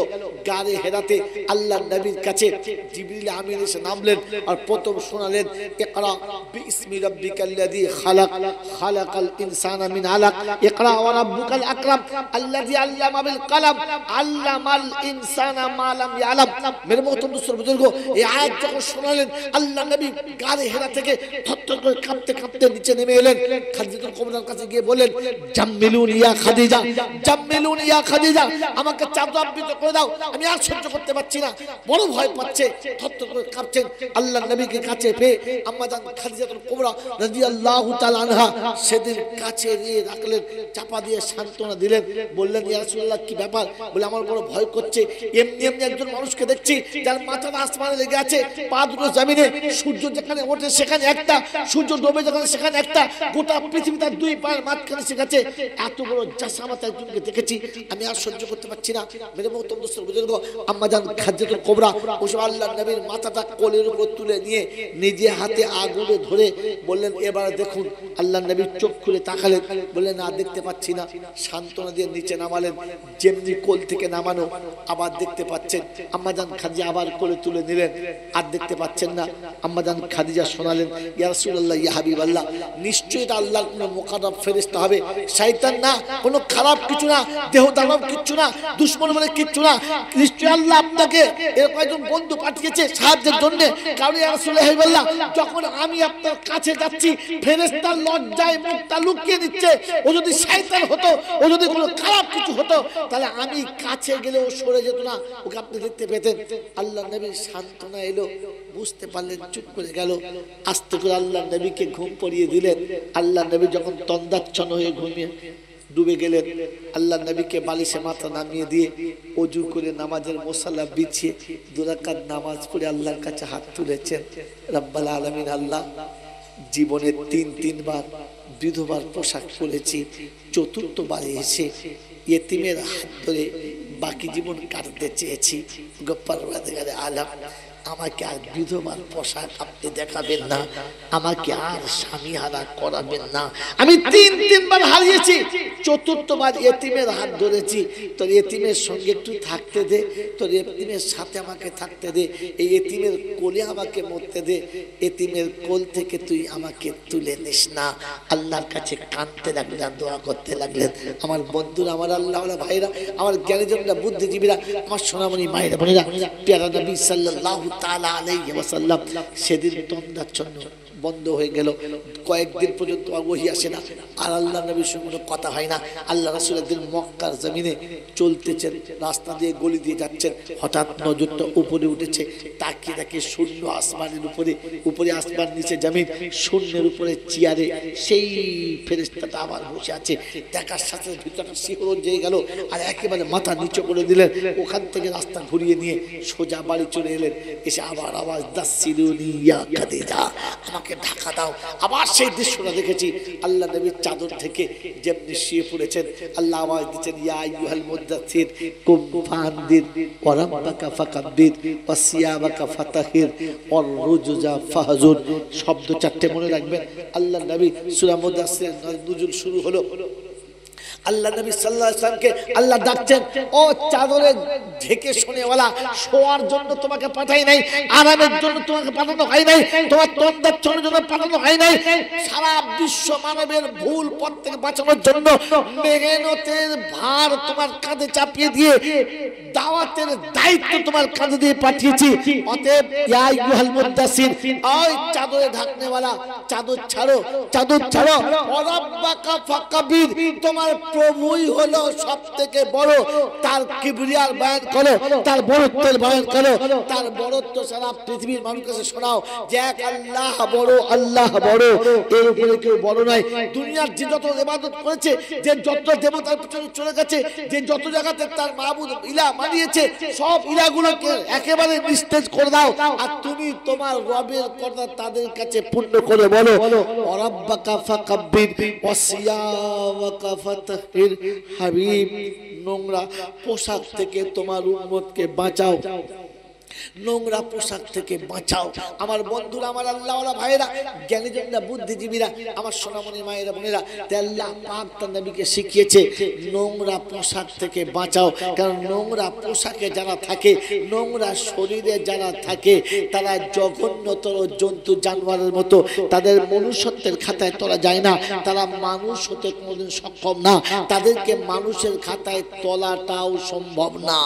গারে হেরাতে আল্লাহর নবীর কাছে জিবরিল আমিন এসে নামলেন আর প্রথম শোনালেন, ইকরা বিইসমি রাব্বিকাল্লাযী খালাক, খালাকাল ইনসানা মিন আলাক, ইকরা ওয়া রাব্বুকাল আকরাম আল্লাযী আল্লামা বিল কলম, আল্লামাল ইনসানা মা লাম ইয়ালাম। মেরে মোহতরম দোস্তর বুজুর্গ, এই আয়াত যখন শোনালেন, আল্লাহর নবী গারে হেরা থেকে থরথর করে কাঁপতে নিচে নেমে এলেন। খাদিজাতুল কুবরার কাছে গিয়ে বললেন, জাম্মিলুন ইয়া খাদিজা, জাম্মিলুন ইয়া খাদিজা, আমাকে চাদর আবৃত করে দাও, আমি আর সহ্য করতে পারছি না। বড় ভয় পাচ্ছে, থরথর করে কাঁপছেন। আল্লাহর নবীকে কাছে পেয়ে আম্মাজান খাদিজাতুল কুবরা রাদিয়াল্লাহু তাআলা আনহা সেদিন কাছে নিয়ে রাখলেন, চাপা দিয়ে সান্ত্বনা দিলেন। বললেন, ইয়া রাসূলুল্লাহ, কি ব্যাপার? বলে, আমার বড় ভয় করছে। এমনি একজন মানুষকে দেখছি যার মাথাটা আসমানে লেগে আছে, পা দুটো জমিনে, সূর্য যেখানে ওঠে সেখানে একটা, সূর্য ডোবে যেখানে সেখানে একটা, গোটা পৃথিবীতে তার দুই পায়ের মাঝখানে এসে গেছে। এত বড় জাসামাত একজনকে দেখেছি, আমি আর সহ্য করতে পারছি না। মেরে মোহতরম দোস্ত বুজুর্গ, আম্মাজান খাদিজাতুল কুবরা ওসব আল্লাহর নবীর মাথাটা কোলের উপর তুলে নিয়ে নিজে হাতে আগুনে ধরে বললেন, এবার দেখুন। আল্লাহর নবীর চোখ খুলে তাকালেন, বললেন না দেখতে পাচ্ছি না। সান্ত্বনা দিয়ে নিচে নামালেন, যেমনি কোল থেকে নামানো আবার দেখতে পাচ্ছেন। আম্মাজান খাদিজা আবার কোলে তুলে নিলেন, আর দেখতে পাচ্ছেন না। আম্মাজান খাদিজা শোনালেন, ইয়া রাসূলুল্লাহ, ইয়া হাবিবাল্লাহ, নিশ্চয়ই এটা আল্লাহর কোনো মুকাররব ফেরেশতা হবে, শয়তান না, কোনো খারাপ কিছু না, দেহ দানব কিছু না, দুশমন বলে কিছু না। নিশ্চয়ই আল্লাহ আপনাকে এরকম একজন বন্ধু পাঠিয়েছে সাহায্যের জন্য। কারণ ইয়া রাসূলুল্লাহ, হাবিবাল্লাহ, যখন আমি আপনার কাছে যাচ্ছি, ফেরেশতা লজ্জায় মুখটা লুকিয়ে দিচ্ছে। ও যদি শয়তান হতো, ও যদি কোনো খারাপ কিছু হতো, তাহলে আমি কাছে গেলে ও সরে যেত না, ওকে আপনি দেখতে পেতেন। আল্লাহ নবীর সান্ত্বনা এলো, বুঝতে পারলেন, চুপ করে গেল। আস্তে করে আল্লাহ নবীকে ঘুম পড়িয়ে দিলেন। আল্লাহ নবী যখন তন্দাচ্ছন্ন হয়ে ঘুমিয়ে ডুবে গেলেন, আল্লাহ নবীকে বালিশে মাথা নামিয়ে দিয়ে ওযু করে নামাজের মুসাল্লা বিছিয়ে 2 রাকাত নামাজ পড়ে আল্লাহর কাছে হাত তুলেছেন। রব্বুল আলামিন, আল্লাহ, জীবনে 3 বার বিধবার পোশাক পরেছি, 4বার এসে ইয়েতিমের হাত ধরে বাকি জীবন কাটতে চেয়েছি। পরওয়ারদিগারে আলম, আমাকে আর বিধবার পোশাক আপনি দেখাবেন না, আমাকে আর স্বামী হারা করাবেন না। আমি 3বার হারিয়েছি, 4বার ইয়েতিমের হাত ধরেছি। তোর ইয়েতিমের সঙ্গে একটু থাকতে দে, তোর ইয়েতিমের সাথে আমাকে থাকতে দে, এই ইয়েতিমের কোলে আমাকে মরতে দে, ইয়েতিমের কোল থেকে তুই আমাকে তুলে নিস না। আল্লাহর কাছে কাঁদতে লাগলেন, দোয়া করতে লাগলেন। আমার বন্ধুরা, আমার আল্লাহওয়ালা ভাইরা, আমার জ্ঞানীজনরা, বুদ্ধিজীবীরা, আমার সোনামণি মায়েরা বোনেরা, পেয়ারা নবী সাল্লাল্লাহু তাআলা আলাইহি ওয়াসাল্লাম সেদিন তন্দাচ্ছন্ন বন্ধ হয়ে গেল। কয়েকদিন পর্যন্ত ওহী আসে না, আর আল্লাহ নবীর সঙ্গে কোনো কথা হয় না। আল্লাহ রাসূল একদিন মক্কার জমিনে চলতেছেন, রাস্তা দিয়ে গলি দিয়ে যাচ্ছেন, হঠাৎ নজরটা উপরে উঠেছে। তাকিয়ে দেখে শূন্য আসমানের উপরে, উপরে আসমান, নিচে জমিন, শূন্যের উপরে চেয়ারে সেই ফেরেশতাটা আবার বসে আছে। দেখার সাথে ভিতরটা শিহরণ জেগে গেল, আর একেবারে মাথা নিচু করে দিলেন। ওখান থেকে রাস্তা ঘুরিয়ে নিয়ে সোজা বাড়ি চলে এলেন। এসে আবার আওয়াজ, দাসসিলুনি ইয়া খাদিজা, আমাকে ঢাকা দাও। আবার সেই দৃশ্যটা দেখেছি। আল্লাহ নবীর চাদর থেকে যেমনি শুয়ে পড়েছেন, আল্লাহ আওয়াজ দিচ্ছেন, ইয়া আইয়ুহাল মুদাসসির কুম ফাআনদির ওয়া রাব্বাকা ফাকাব্বির ওয়া সিয়াবাকা ফাতাহির ওয়ার রুজুজা ফাহজুর। শব্দ 4টে মনে রাখবেন। আল্লাহ নবী সূরা মুদাসসির নুজুল শুরু হলো। আল্লাহ নবী সাল্লাল্লাহু আলাইহি ওয়াসাল্লামকে আল্লাহ ডাকছেন, ও চাদরে ঢেকে শোনেওয়ালা, শোয়ার জন্য তোমাকে পাঠাই নাই, আরামের জন্য তোমাকে পাঠানো হয় নাই, তোমার তন্দাচ্ছন্নের জন্য পাঠানো হয় নাই। সারা বিশ্ব মানবের ভুল পথ থেকে বাঁচানোর জন্য মেহনতের ভার তোমার কাঁধে চাপিয়ে দিয়ে দাওয়াতের দায়িত্ব তোমার কাঁধে দিয়ে পাঠিয়েছি। অতএব ইয়া আইয়ুহাল মুদাসসির, ওই চাদরে ঢাকনেওয়ালা, চাদর ছাড়ো, চাদর ছাড়ো। ওয়া রাব্বাকা ফাকাবির, তোমার প্রভুই হলো সবথেকে বড়। তার কিবরিয়ার বয়ান করো, তার বড়ত্বের বয়ান করো, তার বড়ত্ব সারা পৃথিবীর মানুষকে শোনাও যে এক আল্লাহ বড়, আল্লাহ বড়, এর উপরে কেউ বড় নাই। দুনিয়ার যে যত ইবাদত করেছে, যে যত দেবতার পিছনে চলে গেছে, যে যত জায়গাতে তার মাবুদ ইলাহ মানিয়েছে, সব ইলাহগুলোকে একেবারে নিস্তেজ করে দাও। আর তুমি তোমার রবের কথা তাদের কাছে পূর্ণ করে বলো, রাব্বাকা ফাকাব্বির ওয়া সিয়াবাকা ফাতাহির। হাবিব, নোংরা পোশাক থেকে তোমার উম্মতকে বাঁচাও, নোংরা পোশাক থেকে বাঁচাও। আমার বন্ধুরা, আমার আল্লাহওয়ালা ভাইয়েরা, জ্ঞানীজনরা, বুদ্ধিজীবীরা, আমার সোনামণি মায়েরা বোনেরা, আল্লাহ পাক তার নবীকে শিখিয়েছে নোংরা পোশাক থেকে বাঁচাও। কারণ নোংরা পোশাকে যারা থাকে, নোংরা শরীরে যারা থাকে, তারা জঘন্যতর জন্তু জানোয়ারের মতো। তাদের মনুষ্যত্বের খাতায় তোলা যায় না, তারা মানুষ হতে কোনোদিন সক্ষম না, তাদেরকে মানুষের খাতায় তোলাটাও সম্ভব না।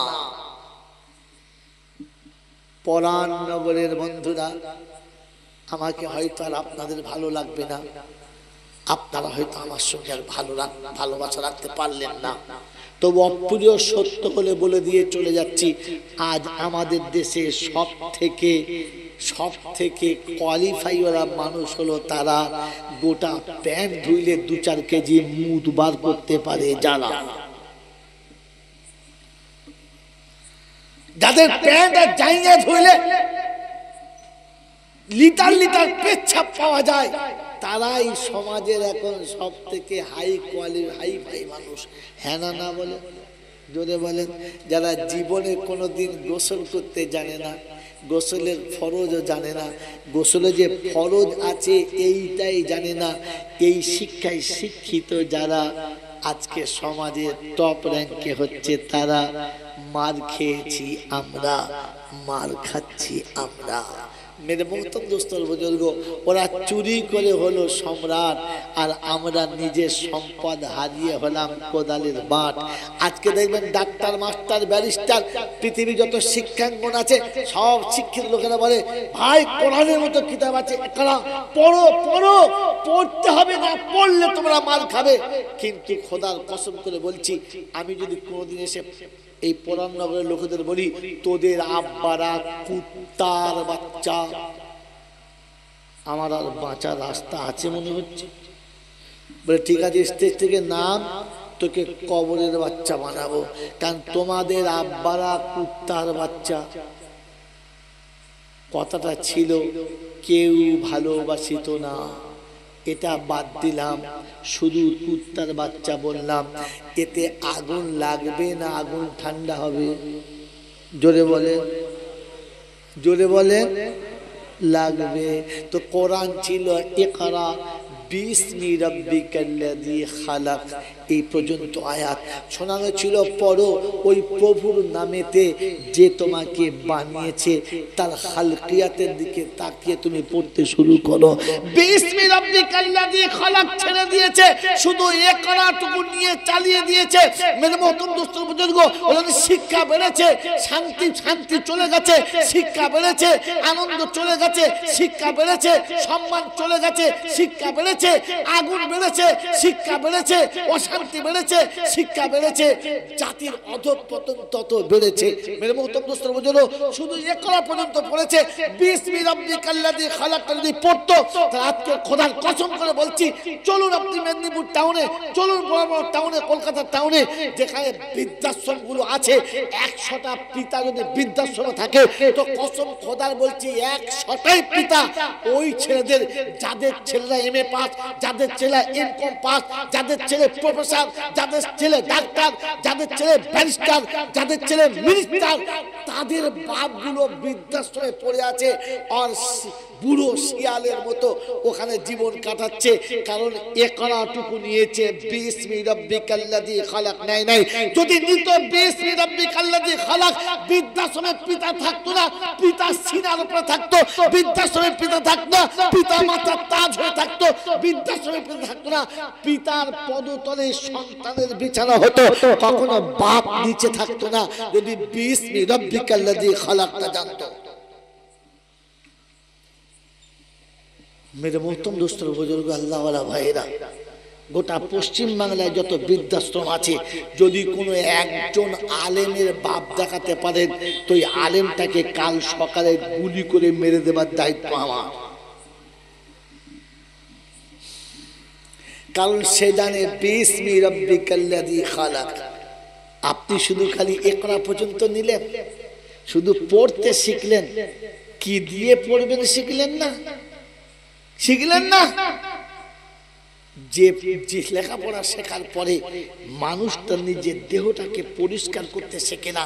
পরাণ নগরের বন্ধুরা, আমাকে হয়তো আর আপনাদের ভালো লাগবে না, আপনারা হয়তো আমার সঙ্গে আর ভালোবাসা রাখতে পারলেন না, তবু অপ্রিয় সত্য হলে বলে দিয়ে চলে যাচ্ছি। আজ আমাদের দেশে সব থেকে কোয়ালিফাইওয়ালা মানুষ হলো তারা, গোটা প্যান্ট ধুইলে 2-4 কেজি মুদ বার করতে পারে যারা, যাদের প্যান্ট আর জাঙ্গিয়া ধুইলে লিটার লিটার পেচ্ছাপ পাওয়া যায়, তারাই সমাজের এখন সব থেকে হাই ফাই মানুষ। হ্যাঁ না না বলে জোরে বলেন। যারা জীবনে কোনোদিন গোসল করতে জানে না, গোসলের ফরজও জানে না, গোসলে যে ফরজ আছে এইটাই জানে না, এই শিক্ষায় শিক্ষিত যারা আজকে সমাজের টপ র্যাঙ্কে হচ্ছে, তারা মার খেয়েছি আমরা, মার খাচ্ছি আমরা। মেরে মোহতম দোস্তর বুজুর্গ, ওরা চুরি করে হলো সম্রাট, আর আমরা নিজের সম্পদ হারিয়ে হলাম কোদালের বাট। আজকে দেখবেন ডাক্তার, মাস্টার, ব্যারিস্টার, পৃথিবীর যত শিক্ষাঙ্গন আছে সব শিক্ষিত লোকেরা বলে, ভাই কোরআনের মতো কিতাব আছে, এখানে পড়ো পড়ো, পড়তে হবে, না পড়লে তোমরা মার খাবে। কিন্তু খোদার কসম করে বলছি, আমি যদি কোনোদিন এসে এই পুরাননগরের লোকেদের বলি, তোদের আব্বারা কুত্তার বাচ্চা, আমার আর বাঁচার রাস্তা আছে মনে হচ্ছে? বলে ঠিক আছে, স্টেজ থেকে নাম, তোকে কবরের বাচ্চা বানাবো, কারণ তোমাদের আব্বারা কুত্তার বাচ্চা। কথাটা ছিল কেউ ভালোবাসিত না, এটা বাদ দিলাম, শুধু কুত্তার বাচ্চা বললাম। এতে আগুন লাগবে না আগুন ঠান্ডা হবে? জোরে বলে, জোরে বলে। লাগবে। তো কোরআন ছিল ইকরা বিসমি রাব্বিকাল্লাযী খালাক, এই পর্যন্ত আয়াত শোনানো ছিল। পড়ো ওই প্রভুর নামেতে যে তোমাকে বানিয়েছে, তার খালকিয়াতের দিকে তাকিয়ে তুমি পড়তে শুরু করো। বিসমি রাব্বিকাল্লাযী খালাক ছেড়ে দিয়েছে, শুধু ইকরাটুকু নিয়ে চালিয়ে দিয়েছে। মেরে মহতরম দোস্ত বুজুর্গ, ওখানে শিক্ষা বেড়েছে, শান্তি শান্তি চলে গেছে, শিক্ষা বেড়েছে, আনন্দ চলে গেছে, শিক্ষা বেড়েছে, সম্মান চলে গেছে, শিক্ষা বেড়েছে, আগুন বেড়েছে, শিক্ষা বেড়েছে, অশান্তি বেড়েছে, শিক্ষা বেড়েছে, জাতির অধঃপতন তত বেড়েছে। মেরে মুহতরম দোস্ত বুজুর্গ, শুধু ইকরা পর্যন্ত পড়েছে, বিসমি রাব্বিকাল্লাযী খালাক যদি পড়তো, তাহলে আজকে খোদার কসম করে বলছি, চলুন আপনি মেদিনীপুর টাউনে, চলুন বড় বড় টাউনে, কলকাতা টাউনে, যেখানে বৃদ্ধাশ্রমগুলো আছে, 100টা পিতা যদি বৃদ্ধাশ্রম থাকে, তো কসম খোদার বলছি 100টাই পিতা ওই ছেলেদের, যাদের ছেলেরা এমএ পাস, যাদের ছেলে এমকম পাস, যাদের ছেলে প্রফেসর, যাদের ছেলে ডাক্তার, যাদের ছেলে ব্যারিস্টার, যাদের ছেলে মিনিস্টার, তাদের বাপগুলো বৃদ্ধাশ্রমে পড়ে আছে, আর বুড়ো শিয়ালের মতো ওখানে জীবন কাটাচ্ছে। কারণ ইকরাটুকু নিয়েছে, বিসমি রাব্বিকাল্লাযী খালাক নাই নাই। যদি নিত বিসমি রাব্বিকাল্লাযী খালাক, বৃদ্ধাশ্রমে পিতা থাকতো না, পিতা সিনার উপরে থাকতো, বৃদ্ধাশ্রমে পিতা থাকতো না, পিতা মাথার তাজ হয়ে থাকতো, বৃদ্ধাশ্রমে পিতা থাকতো না, পিতার পদতলে সন্তানের বিছানা হতো, কখনো বাপ নিচে থাকতো না, যদি বিসমি রাব্বিকাল্লাযী খালাকটা জানতো। মেরে মোহতরম দোস্তর বুজুর্গ, আল্লাহওয়ালা ভাইরা, গোটা পশ্চিম বাংলায় যত বৃদ্ধাশ্রম আছে, যদি কোনো একজন আলেমের বাপ দেখাতে পারেন, তো এই আলেমটাকে কাল সকালে গুলি করে মেরে দেবার দায়িত্ব আমার। কারণ সে জানে বিসমি রাব্বিকাল্লাযী খালাক। আপনি শুধু খালি ইকরা পর্যন্ত নিলেন, শুধু পড়তে শিখলেন, কি দিয়ে পড়বেন শিখলেন না, শিখলেন না। যে লেখাপড়া শেখার পরে মানুষ তার নিজের দেহটাকে পরিষ্কার করতে শেখে না,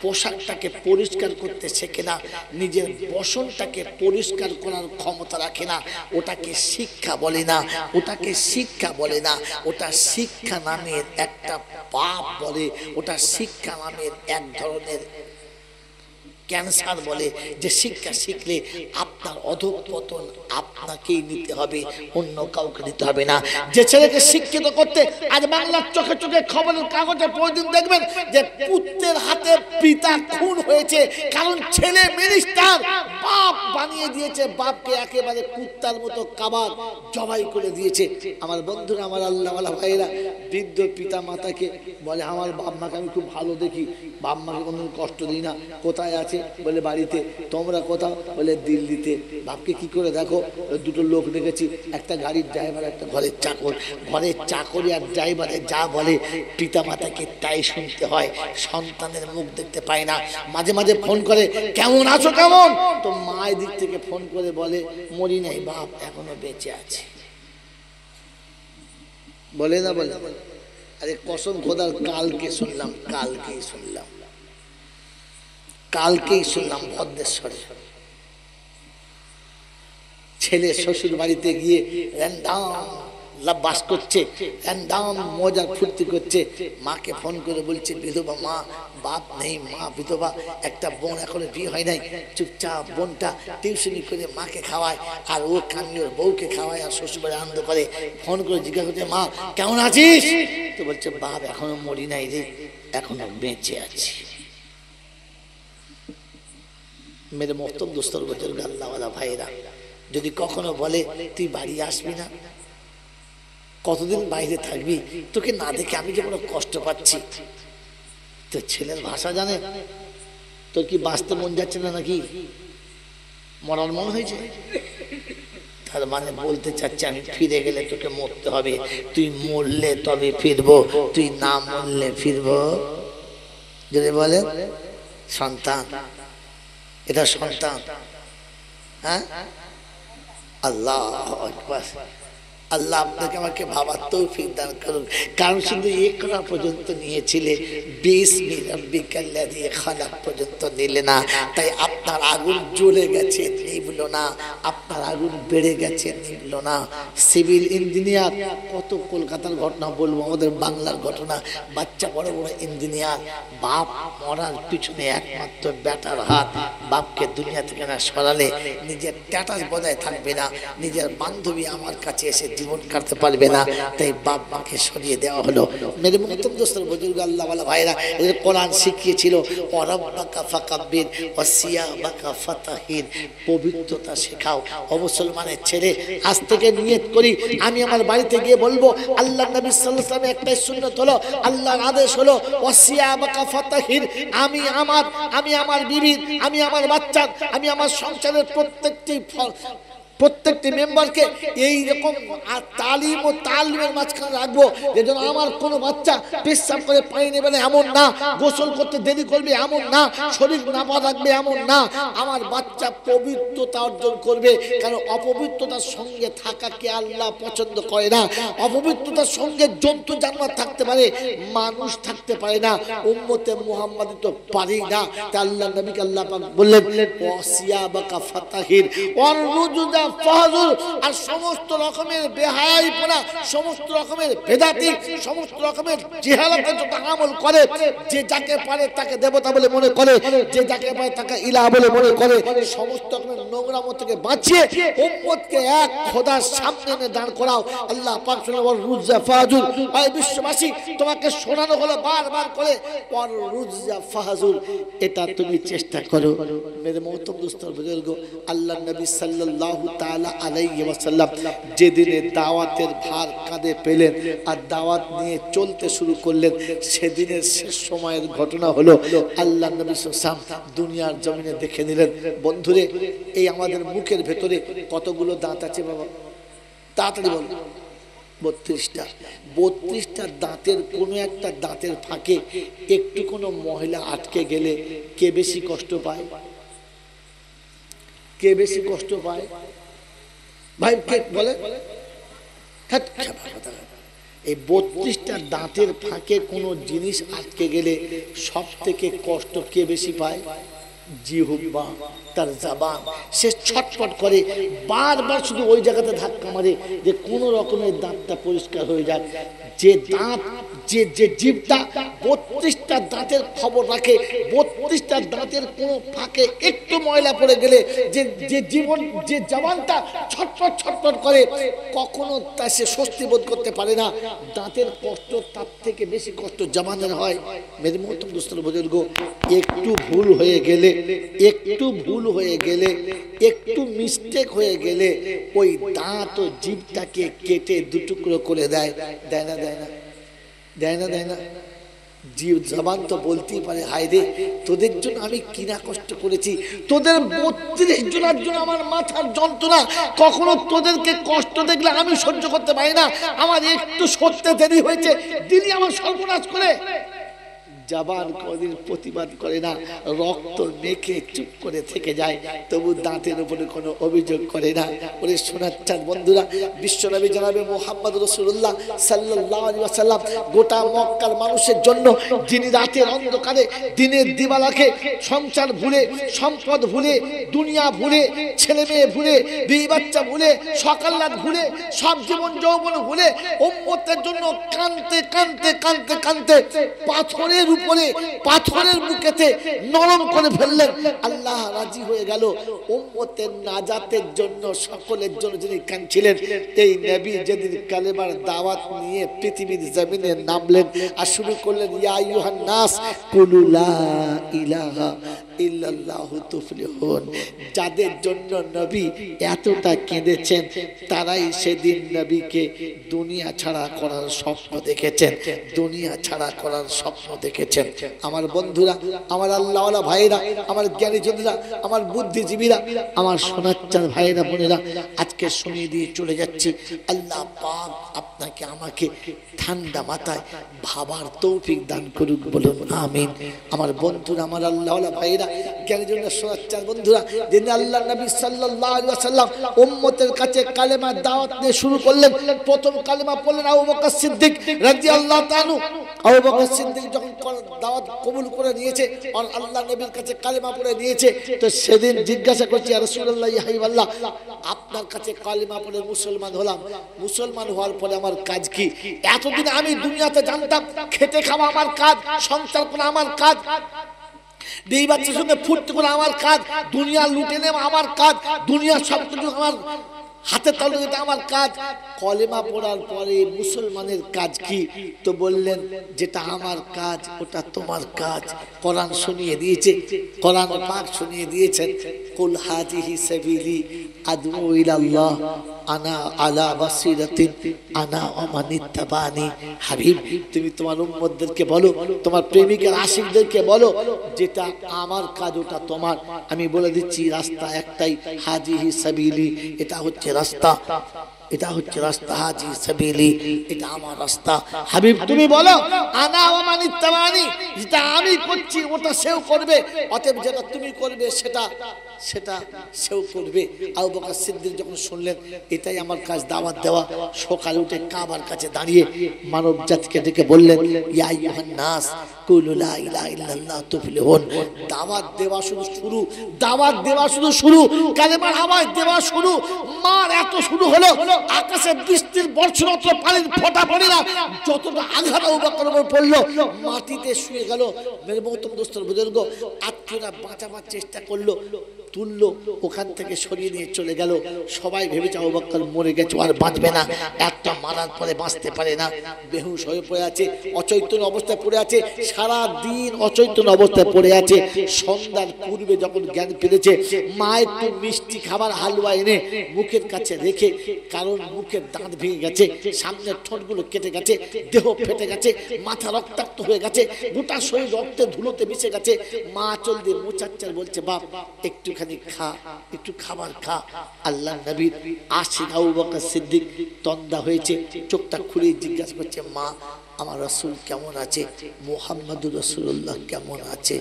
পোশাকটাকে পরিষ্কার করতে শেখে না, নিজের বসনটাকে পরিষ্কার করার ক্ষমতা রাখে না, ওটাকে শিক্ষা বলে না, ওটাকে শিক্ষা বলে না, ওটা শিক্ষা নামের একটা পাপ বলে, ওটা শিক্ষা নামের এক ধরনের ক্যান্সার বলে। যে শিক্ষা শিখলে আপনার অধঃপতন আপনাকেই নিতে হবে, অন্য কাউকে নিতে হবে না। যে ছেলেকে শিক্ষিত করতে, আজ বাংলার চোখে চোখে খবরের কাগজে প্রতিদিন দেখবেন যে পুত্রের হাতে পিতা খুন হয়েছে, কারণ ছেলে মিনিস্টার, বাপ বানিয়ে দিয়েছে, বাপকে একেবারে কুত্তার মতো কাবাব জবাই করে দিয়েছে। আমার বন্ধুরা, আমার আল্লাহওয়ালা ভাইয়েরা, বৃদ্ধ পিতা মাতাকে বলে, আমার বাপ মাকে আমি খুব ভালো দেখি, বাপ মাকে কোনো কষ্ট দিই না, কোথায় আছে বলে বাড়িতে। তোমরা কোথাও? বলে দিল্লিতে। বাপকে কি করে দেখো, দুটো লোক দেখেছি, একটা গাড়ির ড্রাইভার, একটা ঘরের চাকর। ঘরের চাকরি আর ড্রাইভারে যা বলে পিতা মাতাকে তাই শুনতে হয়। সন্তানের মুখ দেখতে পায় না। মাঝে মাঝে ফোন করে, কেমন আছো কেমন? তো মায়ের দিক থেকে ফোন করে বলে, মরি নাই বাপ, এখনো বেঁচে আছে। বলে না বলে? আরে কসম খোদার, কালকেই শুনলাম ভদ্রেশ্বরে ছেলে শ্বশুর বাড়িতে গিয়ে র্যান্ডাম বাস করছে, র্যান্ডাম মজার ফুর্তি করছে। মাকে ফোন করে বলছে, বিধবা মা, বাপ নেই, মা বিধবা, একটা বোন এখনো বিয়ে হয় নাই, চুপচাপ বোনটা টিউশনি করে মাকে খাওয়ায়, আর ও কামিয়ে ওর বউকে খাওয়ায়, আর শ্বশুর বাড়ি আনন্দ করে। ফোন করে জিজ্ঞাসা করছে, মা কেমন আছিস? তো বলছে, বাপ এখনো মরি নাই রে, এখনো বেঁচে আছি। মেরে মোহতম দোস্তর বুজুর্গ আল্লাহওয়ালা ভাইরা, যদি কখনো বলে তুই বাড়ি আসবি না, কতদিন বাইরে থাকবি, তোকে না দেখে আমি যে বড় কষ্ট পাচ্ছি। তো ছেলের ভাষা জানে, তোর কি বাঁচতে মন যাচ্ছে না নাকি মরার মন হয়েছে? তার মানে বলতে চাচ্ছে, আমি ফিরে গেলে তোকে মরতে হবে, তুই মরলে তবে ফিরবো, তুই না মরলে ফিরবো। যদি বলে সন্তান, এটা সন্তান, হ্যাঁ, আল্লাহু আকবার। আল্লাহ আপনাকে আমাকে ভাবার তৌফিক দান করুন। কারণ শুধু ইকরা পর্যন্ত নিয়েছিলে, বিসমি রাব্বিকাল্লাযী খালাক পর্যন্ত নিলে না। তাই আপনার আগুন জ্বলে গেছে, নিভলো না। আপনার আগুন বেড়ে গেছে, নিভলো না। সিভিল ইঞ্জিনিয়ার, কত কলকাতার ঘটনা বলবো, আমাদের বাংলার ঘটনা। বাচ্চা বড় বড় ইঞ্জিনিয়ার, বাপ মরার পিছনে একমাত্র বেটার হাত। বাপকে দুনিয়া থেকে না সরালে নিজের স্ট্যাটাস বজায় থাকবে না, নিজের বান্ধবী আমার কাছে এসে জীবন কাটতে পারবে না। তাই বাপ মাকে সরিয়ে দেওয়া হলো। মেরে মুহতরম দোস্তর বুজুর্গ আল্লাহওয়ালা ভাইরা, এদের কোরআন শিখিয়েছিল, ওয়ারাব্বাকা ফাকাব্বির ওয়াসিয়াবাকা ফাতাহির, পবিত্রতা শেখাও। ও মুসলমানের ছেলে, আজ থেকে নিয়ত করি, আমি আমার বাড়িতে গিয়ে বলবো, আল্লাহ নবী সাল্লাল্লাহু আলাইহি ওয়াসাল্লামের একটাই সুন্নাত হলো, আল্লাহর আদেশ হলো, ওয়াসিয়াবাকা ফাতাহির, আমি আমার বিবি, আমি আমার বাচ্চা, আমি আমার সংসারের প্রত্যেকটি মেম্বারকে এইরকম তালিম ও তালিমের মাঝখানে রাখবো, যেন আমার কোনো বাচ্চা পেশাব করে পানি নেবে না এমন না, গোসল করতে দেরি করবে এমন না, শরীর নাপা রাখবে এমন না। আমার বাচ্চা পবিত্রতা অর্জন করবে, কারণ অপবিত্রতার সঙ্গে থাকাকে আল্লাহ পছন্দ করে না। অপবিত্রতার সঙ্গে জন্তু জানোয়ার থাকতে পারে, মানুষ থাকতে পারে না। উম্মতে মুহাম্মাদি তো পারেই না। তাই আল্লাহ নবীকে আল্লাহ পাক বললেন, ওয়াসিয়াবাকা ফাতাহির ওয়াররুজুজা ফাহজুর, আর সমস্ত রকমের বেহায়াইপনা, সমস্ত রকমের বেদাতি, সমস্ত রকমের জিহালাতের যত আমল করে, যে যাকে পারে তাকে দেবতা বলে মনে করে, যে যাকে পারে তাকে ইলাহ বলে মনে করে, সমস্ত রকমের নোংরামো থেকে বাঁচিয়ে উম্মতকে এক খোদার সামনে এনে দাঁড় করাও। আল্লাহ পাক বলেন, ওয়াররুজা ফাহজুর। এই বিশ্ববাসী, তোমাকে শোনানো হলো বারবার করে, ওয়াররুজা ফাহজুর, এটা তুমি চেষ্টা করো। মেরে মুহতরম দোস্তর বুজুর্গ, আল্লাহ নবী সাল্লাল্লাহু তাআলা আলাইহি ওয়াসাল্লাম যেদিনে দাওয়াতের ভার কাঁধে পেলেন আর দাওয়াত নিয়ে চলতে শুরু করলেন, সেদিনের শেষ সময়ের ঘটনা হলো, আল্লাহ নবী সাল্লাল্লাহু আলাইহি ওয়াসাল্লাম দুনিয়ার জমিনে দেখে নিলেন। বন্ধুরে, এই আমাদের মুখের ভেতরে কতগুলো দাঁত আছে বাবা? তাড়াতাড়ি বল। 32টা। 32টা দাঁতের কোনো একটা দাঁতের ফাঁকে একটু কোনো মহিলা আটকে গেলে কে বেশি কষ্ট পায়? কে বেশি কষ্ট পায় ভাই? কে বলে? এই 32টা দাঁতের ফাঁকে কোনো জিনিস আটকে গেলে সব থেকে কষ্ট কে বেশি পায়? জিহ্বা, তার জবান। সে ছটফট করে, বারবার শুধু ওই জায়গাতে ধাক্কা মারে যে কোনো রকমের দাঁতটা পরিষ্কার হয়ে যাক। যে দাঁত, যে জিভটা 32টা দাঁতের খবর রাখে, 32টা দাঁতের কোনো ফাঁকে একটু ময়লা পড়ে গেলে যে জীবন, যে জবানটা ছটফট করে, কখনো তা সে স্বস্তি বোধ করতে পারে না। দাঁতের কষ্ট তার থেকে বেশি কষ্ট জবানের হয়। মেরে মুহতরম দোস্তর বুজুর্গ, একটু ভুল হয়ে গেলে, একটু মিস্টেক হয়ে গেলে ওই দাঁত ও জিভটাকে কেটে দুটুকরো করে দেয়। দেয় না? জীব জবান তো বলতেই পারে, হায় রে তোদের জন্য আমি কিনা কষ্ট করেছি, তোদের 32 জনের জন্য আমার মাথার যন্ত্রণা, কখনো তোদেরকে কষ্ট দেখলে আমি সহ্য করতে পারি না, আমার একটু সত্যি দেরি হয়েছে, দিদি আমার সর্বনাশ করে। জবান কোনদিন প্রতিবাদ করে না, রক্ত মেখে চুপ করে থেকে যায়, তবু দাঁতের উপরে কোনো অভিযোগ করে না। ওরে শোনার চান বন্ধুরা, বিশ্বনবী জনাবে মুহাম্মদ রাসূলুল্লাহ সাল্লাল্লাহু আলাইহি ওয়াসাল্লাম গোটা মক্কার মানুষের জন্য, যিনি রাতের অন্ধকারে দিনের দিবালাকে সংসার ভুলে, সম্পদ ভুলে, দুনিয়া ভুলে, ছেলে মেয়ে ভুলে, বিবি বাচ্চা ভুলে, সকাল রাত ভুলে, সব জীবন যৌবন ভুলে উম্মতের জন্য কাঁদতে কাঁদতে কাঁদতে কাঁদতে পাথরের উপরে, পাথরের বুকেতে নরম করে ফেললেন। আল্লাহ রাজি হয়ে গেল। উম্মতের নাজাতের জন্য, সকলের জন্য যিনি কাঁদছিলেন, এই নবী যেদিন কালেমার দাওয়াত নিয়ে পৃথিবীর জমিনে নামলেন আর শুরু করলেন, ইয়া আইয়ুহান নাস কুলু লা ইলাহা ইল্লাল্লাহু তুফলিহুন। যাদের জন্য নবী এতটা কেঁদেছেন, তারাই সেদিন নবীকে দুনিয়া ছাড়া করার স্বপ্ন দেখেছেন, দুনিয়া ছাড়া করার স্বপ্ন দেখেছেন। আমার বন্ধুরা, আমার আল্লাহওয়ালা ভাইরা, আমার জ্ঞানীজনেরা, আমার বুদ্ধিজীবীরা, আমার সোনাচ্চার ভাইরা বোনেরা, আজকে শুনিয়ে দিয়ে চলে যাচ্ছি। আল্লাহ পাক আপনাকে আমাকে ঠান্ডা মাথায় ভাবার তৌফিক দান করুক, বলুন আমিন। আমার বন্ধুরা, আমার আল্লাহওয়ালা ভাইরা, জ্ঞানীজনেরা, সোনাচ্চার বন্ধুরা, যিনি আল্লাহ নবী সাল্লাল্লাহু আলাইহি ওয়াসাল্লাম উম্মতের কাছে কালেমার দাওয়াত নিয়ে শুরু করলেন। প্রথম কালেমা পড়লেন আবু বকর সিদ্দিক রাদিয়াল্লাহু তাআলা। আবু বকর সিদ্দিক যখন দাওয়াত কবুল করে নিয়েছে আর আল্লাহ নবীর কাছে কালেমা পড়ে নিয়েছে, তো সেদিন জিজ্ঞাসা করছে, ইয়া রাসূলুল্লাহ, ইয়া হাবিবাল্লাহ, আপনার কাছে কালেমা পড়ে মুসলমান হলাম, মুসলমান হওয়ার পরে আমার কাজ কি? এতদিন আমি দুনিয়াতে জানতাম খেতে খাওয়া আমার কাজ, সংসার করা আমার কাজ, বিবি বাচ্চার সঙ্গে ফুর্তি করা আমার কাজ, দুনিয়া লুটে নেওয়া আমার কাজ, দুনিয়া সব কিছু আমার হাতে তালু দিতে আমার কাজ। কলেমা পড়ার পরে মুসলমানের কাজ কি? তো বললেন, যেটা আমার কাজ ওটা তোমার কাজ। কোরআন শুনিয়ে দিয়েছে, কোরআন পাক শুনিয়ে দিয়েছেন, কুল হাযিহি সাবিলি আদউ ইলাল্লাহ আনা আলা বাসিরাতিন আনা ওয়া মান ইত্তাবানি। হাবিব, তুমি তোমার উম্মতদেরকে বলো, তোমার প্রেমিকের আশিকদেরকে বলো, যেটা আমার কাজ ওটা তোমার। আমি বলে দিচ্ছি, রাস্তা একটাই, হাযিহি সাবিলি, এটা হচ্ছে রাস্তা, এটা হচ্ছে রাস্তা, হাজি সাবিলি, এটা আমার রাস্তা। হাবিব তুমি বলো, আনা ওয়া মান ইত্তাবানি, যেটা আমি করছি ওটা সেও করবে, অতএব যেটা তুমি করবে সেটা সেটা সেও করবে। আবু বকর সিদ্দিক যখন শুনলেন এটাই আমার কাজ, দাওয়াত দেওয়া, সকালে উঠে কাবার কাছে দাঁড়িয়ে মানব জাতিকে ডেকে বললেন, ইয়া আইয়ুহান নাস কুলু লা ইলাহা ইল্লাল্লাহ তুফলিহুন। দাওয়াত দেওয়া শুধু শুরু, দাওয়াত দেওয়া শুধু শুরু, কালেমার আওয়াজ দেওয়া শুরু। মার এত শুরু হলো, আকাশে বৃষ্টির বর্ষণত্র পানির ফোঁটা পড়ে না, যতটা আঘাত আবু বকরের উপর পড়লো, মাটিতে শুয়ে গেল। মেরে মহতরম দোস্তর বুজুর্গ, আত্মীয়রা বাঁচাবার চেষ্টা করলো, তুললো, ওখান থেকে সরিয়ে নিয়ে চলে গেল। সবাই ভেবেছে আবু বকর মরে গেছে, আর বাঁচবে না, একটা মারার পরে বাঁচতে পারে না, বেহুশ হয়ে পড়ে আছে, অচৈতন্য অবস্থায় পড়ে আছে, সারা দিন অচৈতন্য অবস্থায় পড়ে আছে। সন্ধ্যার পূর্বে যখন জ্ঞান ফিরেছে, মা একটু মিষ্টি খাবার হালুয়া এনে মুখের কাছে রেখে, কারণ মুখের দাঁত ভেঙে গেছে, সামনের ঠোঁটগুলো কেটে গেছে, দেহ ফেটে গেছে, মাথা রক্তাক্ত হয়ে গেছে, গোটা শরীর রক্তে ধুলোতে মিশে গেছে। মা চল দিয়ে মোচাচ্চার বলছে, বাপ একটুখানি খা, একটু খাবার খা। আল্লাহ নবীর আশিক আবু বকর সিদ্দিক তন্দা হয়েছে, চোখটা খুলে জিজ্ঞাসা করছে, মা আমার রাসূল কেমন আছে, মুহাম্মদুর রাসূলুল্লাহ কেমন আছে?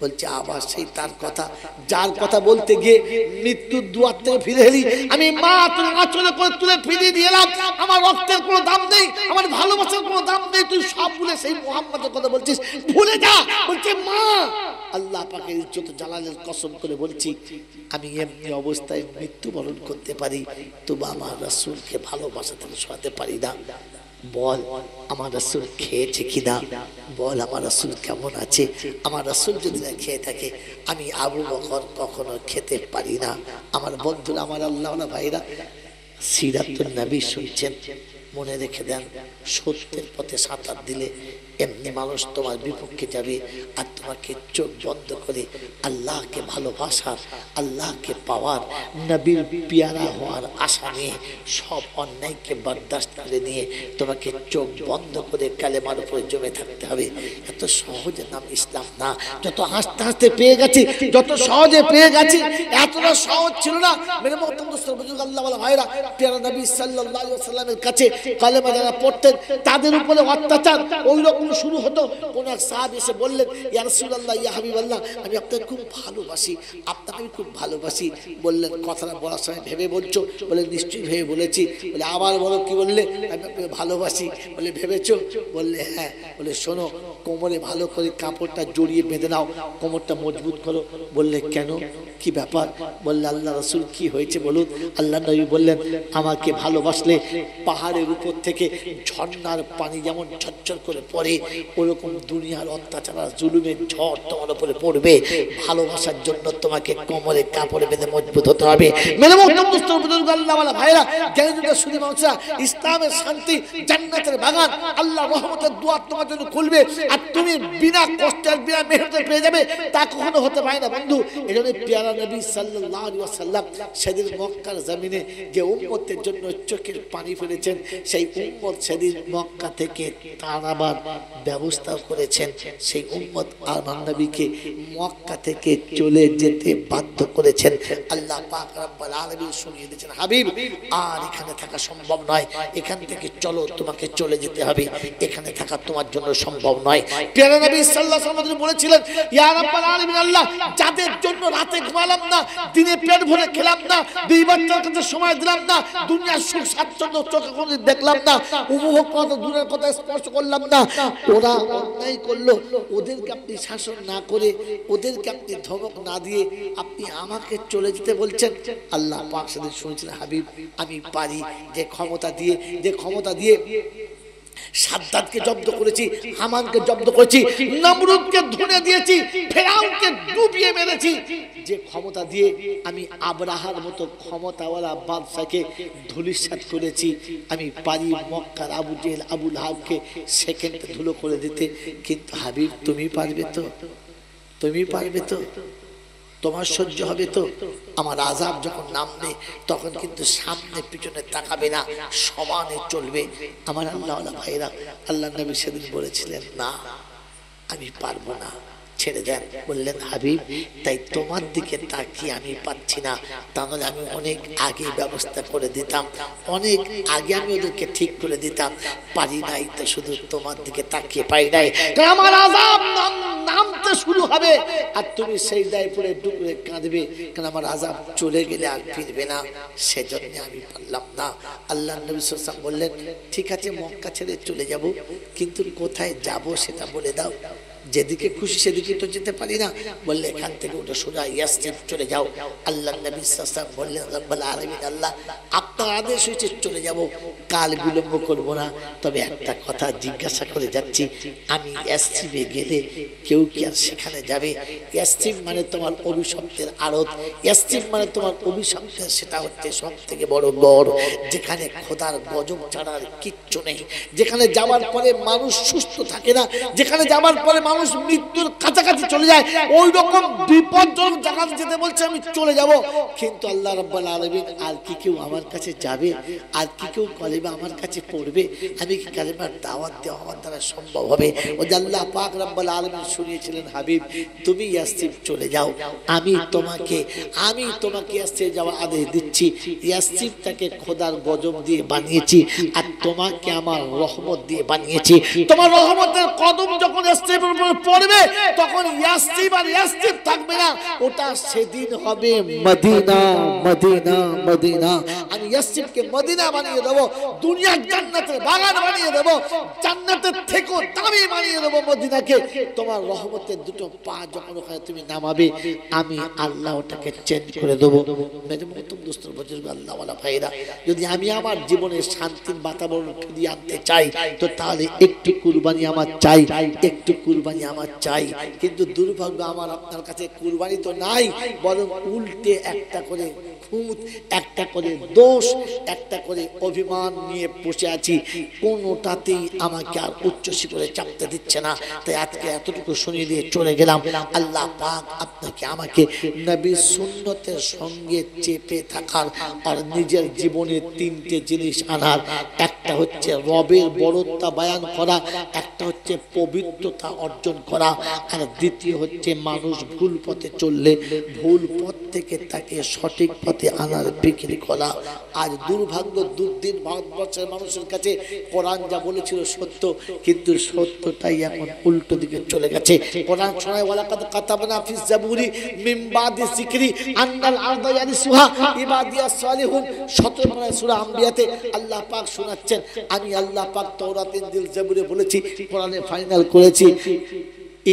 বলছে আবার সেই তার কথা, যার কথা বলতে গিয়ে মৃত্যুর দুয়ার থেকে ফিরে এলি। আমি মা তুই আঁচলে করে তুলে ফিরিয়ে দিয়ে এলাম, আমার রক্তের কোনো দাম নেই, আমার ভালোবাসার কোনো দাম নেই, তুই সব ভুলে সেই মুহাম্মদের কথা বলছিস, ভুলে যা। বলছে মা, আল্লাহ পাকের ইজ্জত জালালের কসম করে বলছি, আমি এমনি অবস্থায় মৃত্যুবরণ করতে পারি, তবু আমার রাসূলকে ভালোবাসা থেকে সরাতে পারি না। বল আমার রাসূল খেয়েছে কিনা, বল আমার রাসূল কেমন আছে। আমার রাসূল যদি না খেয়ে থাকে, আমি আবু বকর কখনো খেতে পারি না। আমার বন্ধুরা, আমার আল্লাহওয়ালা ভাইরা, সিরাতুন নবী শুনছেন, মনে রেখে দেন, সত্যের পথে সাঁতার দিলে এমনি মানুষ তোমার বিপক্ষে যাবে, আর তোমাকে চোখ বন্ধ করে আল্লাহকে ভালোবাসার, আল্লাহকে পাওয়ার, নবীর পিয়ারা হওয়ার আশা নিয়ে সব অন্যায়কে বরদাস্ত করে নিয়ে তোমাকে চোখ বন্ধ করে কালেমার উপরে জমে থাকতে হবে। এত সহজে নাম ইসলাম না। যত হাসতে হাসতে পেয়ে গেছি, যত সহজে পেয়ে গেছি, এতটা সহজ ছিল না। মেরে মোহতরম দোস্ত বুজুর্গ আল্লাহ ওয়ালা ভাইরা, পিয়ারা নবী সাল্লাল্লাহু আলাইহি ওয়াসাল্লামের কাছে কালেমা যারা পড়তেন তাদের উপরে অত্যাচার ওই রকম শুরু হতো। কোন এক সাহাবী এসে বললেন, ইয়া রাসূলুল্লাহ, ইয়া হাবিবাল্লাহ, আমি আপনাকে খুব ভালোবাসি, আপনাকে আমি খুব ভালোবাসি। বললেন, কথাটা বলার সময় ভেবে বলছো? বলে, নিশ্চয়ই ভেবে বলেছি। বলে, আবার বলো, কি বললে? আমি আপনাকে ভালোবাসি। বলে, ভেবেছো? বললে, হ্যাঁ। বলে, শোনো, কোমরে ভালো করে কাপড়টা জড়িয়ে বেঁধে নাও, কোমরটা মজবুত করো। বললে, কেন, কি ব্যাপার? বললে, আল্লাহ রাসূল, কি হয়েছে বলুন। আল্লাহ নবী বললেন, আমাকে ভালোবাসলে পাহাড়ের উপর থেকে ঝর্ণার পানি যেমন ঝরঝর করে পড়ে, ওরকম দুনিয়ার অত্যাচার আর জুলুমের ঝড় তোমার উপরে পড়বে। ভালোবাসার জন্য তোমাকে কোমরে কাপড়ে বেঁধে মজবুত হতে হবে। মেরে মুহতরম দোস্ত বুজুর্গ আল্লাহ ওয়ালা ভাইরা, জ্ঞানীরা শুনে মানুষরা, ইসলামের শান্তি, জান্নাতের বাগান, আল্লাহ রহমতের দুয়ার তোমার জন্য খুলবে, আর তুমি বিনা কষ্টে আর বিনা মেহনতে পেয়ে যাবে, তা কখনো হতে পারে না বন্ধু। এজন্য প্যারা নবী সাল্লাল্লাহু আলাইহি ওয়াসাল্লাম সেদিন মক্কার জমিনে যে উম্মতের জন্য চোখের পানি ফেলেছেন, সেই উম্মত সেদিন মক্কা থেকে তাড়াবার ব্যবস্থা করেছেন। সেই উম্মত আমার নবীকে মক্কা থেকে চলে যেতে বাধ্য করেছেন। আল্লাহ পাক রব্বুল আলামিন শুনিয়ে দিয়েছেন, হাবিব, আর এখানে থাকা সম্ভব নয়, এখান থেকে চলো, তোমাকে চলে যেতে হবে, এখানে থাকা তোমার জন্য সম্ভব নয়। প্যারা নবী সাল্লাল্লাহু আলাইহি ওয়াসাল্লাম বলেছিলেন, ইয়া রাব্বাল আলামিন, আল্লাহ, যাদের জন্য রাতে ঘুমালাম না, দিনে পেট ভরে খেলাম না, দুই বাচ্চার কাছে সময় দিলাম না, দুনিয়ার সুখ স্বাচ্ছন্দ্য চোখে কোনো দেখলাম না, উপভোগ করা দূরের কথা স্পর্শ করলাম না, ওরা অন্যায় করলো, ওদেরকে আপনি শাসন না করে, ওদেরকে আপনি ধমক না দিয়ে আপনি আমাকে চলে যেতে বলছেন। আল্লাহ পাক সেদিন শুনেছিলেন, হাবিব, আমি পারি, যে ক্ষমতা দিয়ে সাদ্দাতকে জব্দ করেছি, হামানকে জব্দ করেছি, নমরুদকে ধুনে দিয়েছি, ফেরাউনকে ডুবিয়ে মেরেছি, যে ক্ষমতা দিয়ে আমি আবরাহার মতো ক্ষমতাওয়ালা বাদশাকে ধূলিসাৎ করেছি, আমি পারি মক্কার আবু জেহেল, আবু লাহাবকে সেকেন্ডে ধুলো করে দিতে। কিন্তু হাবিব, তুমি পারবে তো? তুমি পারবে তো? তোমার সহ্য হবে তো? আমার আযাব যখন নামবে তখন কিন্তু সামনে পিছনে তাকাবে না, সমানে চলবে। আমার আল্লাহ ওয়ালা ভাইরা, আল্লাহ নবী সেদিন বলেছিলেন, না, আমি পারবো না, ছেড়ে দেন। বললেন, হাবিব, তাই তোমার দিকে তাকিয়ে আমি পাচ্ছি না, তাহলে আমি অনেক আগে ব্যবস্থা করে দিতাম, অনেক আগে আমি ওদেরকে ঠিক করে দিতাম, পারি নাই তো শুধু তোমার দিকে তাকিয়ে পাই নাই। আমার আযাব নামতে শুরু হবে আর তুমি সিজদায় পড়ে ডুবে কাঁদবে, কারণ আমার আযাব চলে গেলে আর ফিরবে না, সেজন্য আমি পারলাম না। আল্লাহ নবী সাল্লাল্লাহু আলাইহি ওয়াসাল্লাম বললেন, ঠিক আছে, মক্কা ছেড়ে চলে যাব, কিন্তু কোথায় যাব সেটা বলে দাও। যেদিকে খুশি সেদিকে তো যেতে পারি না। বললে, এখান থেকে উঠে সোজা ইয়াসরিব চলে যাও। আল্লাহ নবী সাল্লাল্লাহু আলাইহি ওয়াসাল্লাম বললেন, রব্বুল আলামিন, আল্লাহ, আপনার আদেশ হয়েছে চলে যাব, কাল বিলম্ব করব না, তবে একটা কথা জিজ্ঞাসা করে যাচ্ছি, আমি ইয়াসরিবে গেলে কেউ কি আর সেখানে যাবে? ইয়াসরিব মানে তোমার অভিশপ্তের আড়ত, ইয়াসরিব মানে তোমার অভিশপ্তের, সেটা হচ্ছে সব থেকে বড় গড়, যেখানে খোদার গজব ছাড়া আর কিচ্ছু নেই, যেখানে যাওয়ার পরে মানুষ সুস্থ থাকে না, যেখানে যাওয়ার পরে মানুষ মৃত্যুর কাছাকাছি চলে যায়, ওই রকম বিপজ্জনক জায়গায় যেতে বলছে আমি চলে যাব। কিন্তু আল্লাহ রাব্বুল আলামিন, আর কি কেউ আমার কাছে যাবে? আর কি কেউ কালেমা আমার কাছে পড়বে? আমি কি কালেমার দাওয়াত দেওয়া আমার দ্বারা সম্ভব হবে? ও যে আল্লাহ পাক রাব্বুল আলামিন শুনিয়েছিলেন, হাবিব, তুমি ইয়াসরিব চলে যাও, আমি তোমাকে ইয়াসরিব যাওয়ার আদেশ দিচ্ছি। ইয়াসরিবটাকে খোদার গজব দিয়ে বানিয়েছি, আর তোমাকে আমার রহমত দিয়ে বানিয়েছি। তোমার রহমতের কদম যখন ইয়াসরিবের উপর পড়বে, তখন ইয়াসরিব আর ইয়াসরিব থাকবে না, ওটা সেদিন হবে মদিনা, মদিনা, মদিনা। আমি ইয়াসরিবকে মদিনা বানিয়ে দেবো, দুনিয়ার জান্নাতের বাগান বানিয়ে দেবো, জান্নাতের থেকেও দামি বানিয়ে দেবো মদিনাকে। তোমার রহমতের দুটো পা যখন ওখানে তুমি নামাবে, আমি আল্লাহ ওটাকে চেঞ্জ করে দেবো। মেরে মহতরম দোস্ত বুজুর্গ আল্লাহ ওয়ালা ভাইরা, যদি আমি আমার জীবনে শান্তির বাতাবরণ ফিরিয়ে আনতে চাই, তো তাহলে একটু কুরবানি আমার চাই, একটু কুরবানি আমার চাই। কিন্তু দুর্ভাগ্য, আমার আপনার কাছে কুরবানি তো নাই, বরং উল্টে একটা করে খুঁত, একটা করে দোষ একটা করে অভিমান নিয়ে বসে আছি, কোনোটাতেই আমাকে আর উচ্চ শিখরে চাপতে দিচ্ছে না। তাই আজকে এতটুকু শুনিয়ে দিয়ে চলে গেলাম। আল্লাহ পাক আপনাকে আমাকে নবীর সুন্নতের সঙ্গে চেপে থাকার আর নিজের জীবনে তিনটে জিনিস আনার, একটা হচ্ছে রবের বড়ত্ব বয়ান করা, একটা হচ্ছে পবিত্রতা অর্জন করা, আর দ্বিতীয় হচ্ছে মানুষ ভুল পথে চললে ভুল পথ থেকে তাকে সঠিক পথে আনার বিক্রি করা। আজ দুর্ভাগ্য, দুর্দিন ভারতবর্ষের মানুষের কাছে কোরআন যা বলেছিল সত্য, কিন্তু সত্যটাই এখন উল্টো দিকে চলে গেছে। কোরআন শোনায় ওয়ালাকাদ কাতাবনা ফিস জাবুরি মিন বাদি যিকরি আন্নাল আরদা ইয়ারিসুহা ইবাদিয়াস সালিহুন। 17 নম্বর সূরা আম্বিয়াতে আল্লাহ পাক শোনাচ্ছেন, আমি আল্লাহ পাক তাওরাত ইনজিল জাবুরে বলেছি, কোরআনে ফাইনাল করেছি,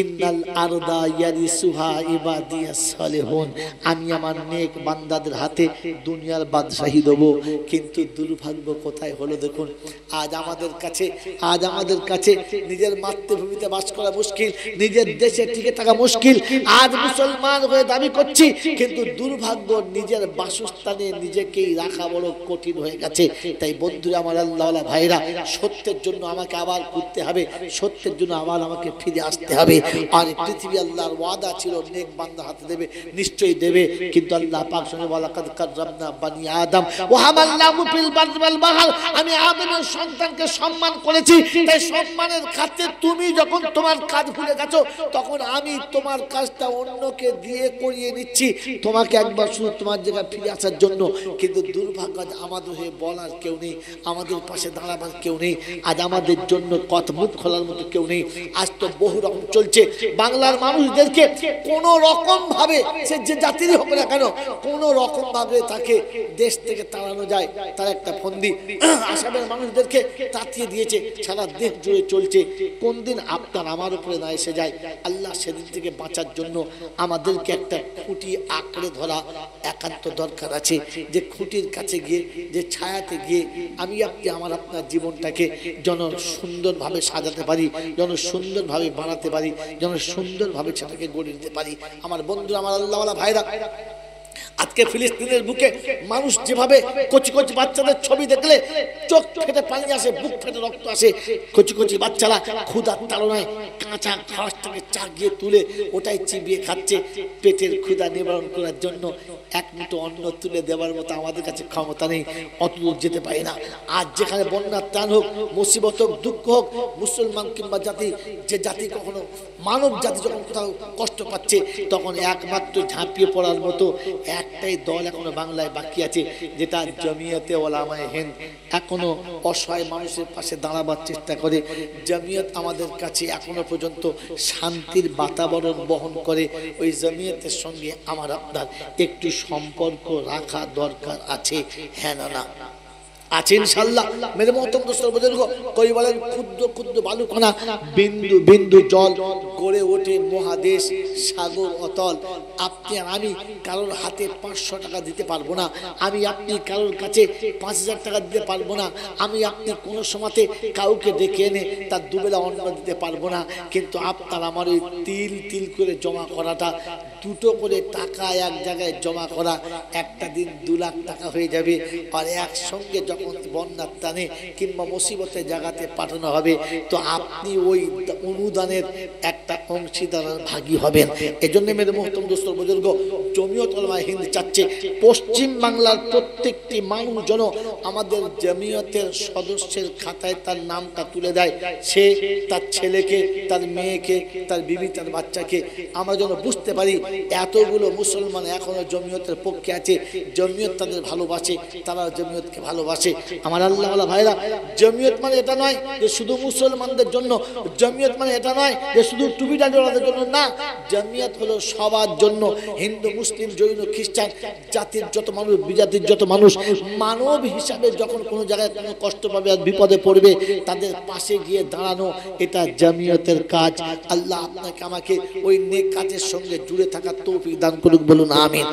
ইন্নাল আরদা ইয়ারিসুহা ইবাদিয়াস সালিহুন, আমি আমার নেক বান্দাদের হাতে দুনিয়ার বাদশাহী দেব। কিন্তু দুর্ভাগ্য কোথায় হলো দেখুন, আজ আমাদের কাছে নিজের মাতৃভূমিতে বাস করা মুশকিল, নিজের দেশে টিকে থাকা মুশকিল। আজ মুসলমান হয়ে দাবি করছি, কিন্তু দুর্ভাগ্য নিজের বাসস্থানে নিজেকেই রাখা বড় কঠিন হয়ে গেছে। তাই বন্ধুরা আমার, আল্লাহওয়ালা ভাইরা, সত্যের জন্য আমাকে আবার ঘুরতে হবে, সত্যের জন্য আবার আমাকে ফিরে আসতে হবে। আর পৃথিবী আল্লাহর ওয়াদা ছিল নেক বান্দা হাতে দেবে, নিশ্চয়ই দেবে। কিন্তু আল্লাহ পাক শুনে ওয়ালাকাদ কাররামনা বানি আদম ওয়া হামালনাহু ফিল বাররি ওয়াল বাহর, আমি আদমের সন্তানকে সম্মান করেছি। তাই সম্মানের খাতিরে তুমি যখন তোমার কাজ ভুলে গেছো, তখন আমি তোমার কাজটা অন্যকে দিয়ে করিয়ে নিচ্ছি, তোমাকে একবার শুধু তোমার জায়গায় ফিরে আসার জন্য। কিন্তু দুর্ভাগ্য, আমাদের হয়ে বলার কেউ নেই, আমাদের পাশে দাঁড়াবার কেউ নেই, আজ আমাদের জন্য কথা মুখ খোলার মতো কেউ নেই। আজ তো বহু রকম চলছে, বাংলার মানুষদেরকে কোন রকম ভাবে, সে যে জাতিরই হোক না কেন, কোন রকম ভাবে তাকে দেশ থেকে তাড়ানো যায়, তার একটা ফন্দি। আসামের মানুষদেরকে তাড়িয়ে দিয়েছে, সারা দেশ জুড়ে চলছে। কোন দিন আপনার আমার উপরে না এসে যায়, আল্লাহ সেদিন থেকে বাঁচার জন্য আমাদেরকে একটা খুঁটি আঁকড়ে ধরা একান্ত দরকার আছে। যে খুঁটির কাছে গিয়ে, যে ছায়াতে গিয়ে আমি আপনি আমার আপনার জীবনটাকে যেন সুন্দরভাবে সাজাতে পারি, যেন সুন্দরভাবে বানাতে পারি, যেন সুন্দরভাবে সেটাকে গড়ে নিতে পারি। আমার বন্ধুরা, আমার আল্লাহওয়ালা ভাইরা, আজকে ফিলিস্তিনের বুকে মানুষ যেভাবে কচি কচি বাচ্চাদের ছবি দেখলে চোখ ফেটে পানি আসে, বুক ফেটে রক্ত আসে। কচি কচি বাচ্চারা ক্ষুধার তাড়নায় কাঁচা ঘাসটাকে চাগিয়ে তুলে ওটাই চিবিয়ে খাচ্ছে পেটের ক্ষুধা নিবারণ করার জন্য। এক মুঠো অন্ন তুলে দেওয়ার মতো আমাদের কাছে ক্ষমতা নেই, অত দূর যেতে পারি না। আজ যেখানে বন্যার ত্রাণ হোক, মুসিবত হোক, দুঃখ হোক, মুসলমান কিংবা জাতি, যে জাতি কখনো মানব জাতি যখন কোথাও কষ্ট পাচ্ছে, তখন একমাত্র ঝাঁপিয়ে পড়ার মতো একটাই দল এখনো বাংলায় বাকি আছে, যেটা জমিয়তে ওলামায়ে হিন্দ। এখনো অসহায় মানুষের পাশে দাঁড়াবার চেষ্টা করে। জমিয়ত আমাদের কাছে এখনো পর্যন্ত শান্তির বাতাবরণ বহন করে। ওই জমিয়তের সঙ্গে আমার আপনার একটু সম্পর্ক রাখা দরকার আছে, হ্যাঁ না আছে ইনশাআল্লাহ। মেরে মহতরম দোস্ত বুজুর্গ, কই বলেন ক্ষুদ্র ক্ষুদ্র বালুকণা বিন্দু বিন্দু জল গড়ে ওঠে মহাদেশ, সাগর অতল। আপনি আর আমি কারোর হাতে 500 টাকা দিতে পারবো না, আমি আপনি কারোর কাছে 5000 টাকা দিতে পারবো না, আমি আপনি কোনো সময়তে কাউকে ডেকে এনে তার দুবেলা অন্ন দিতে পারবো না। কিন্তু আপনার আমার ওই তিল তিল করে জমা করাটা, দুটো করে টাকা এক জায়গায় জমা করা, একটা দিন 2 লাখ টাকা হয়ে যাবে। আর একসঙ্গে যখন বন্যার টানে কিংবা মুসিবতের জায়গাতে পাঠানো হবে, তো আপনি ওই অনুদানের একটা অংশীদার ভাগী হবেন। এজন্য মেরে মুহতরম দোস্ত বুজুর্গ, জমিয়ত উলামায়ে হিন্দ চাচ্ছে পশ্চিম বাংলার প্রত্যেকটি মানুষ যেন আমাদের জমিয়তের সদস্যের খাতায় তার নামটা তুলে দেয়। সে তার ছেলেকে, তার মেয়েকে, তার বিবি, তার বাচ্চাকে আমরা যেন বুঝতে পারি এতগুলো মুসলমান এখনো জমিয়তের পক্ষে আছে, জমিয়ত তাদের ভালোবাসে, তারা জমিয়তকে ভালোবাসে। আমার আল্লাহওয়ালা ভাইরা, জমিয়ত মানে এটা নয় যে শুধু মুসলমানদের জন্য, জমিয়ত মানে এটা নয় যে শুধু টুপি দাঁড়িয়ে জন্য, না। জমিয়ত হলো সবার জন্য, হিন্দু, মুসলিম, জৈন, খ্রিস্টান, জাতির যত মানুষ, বিজাতির যত মানুষ, মানব হিসাবে যখন কোনো জায়গায় কোনো কষ্ট পাবে আর বিপদে পড়বে, তাদের পাশে গিয়ে দাঁড়ানো, এটা জমিয়তের কাজ। আল্লাহ আপনাকে আমাকে ওই নেক কাজের সঙ্গে জুড়ে থাকার তৌফিক দান করুক, বলুন আমিন।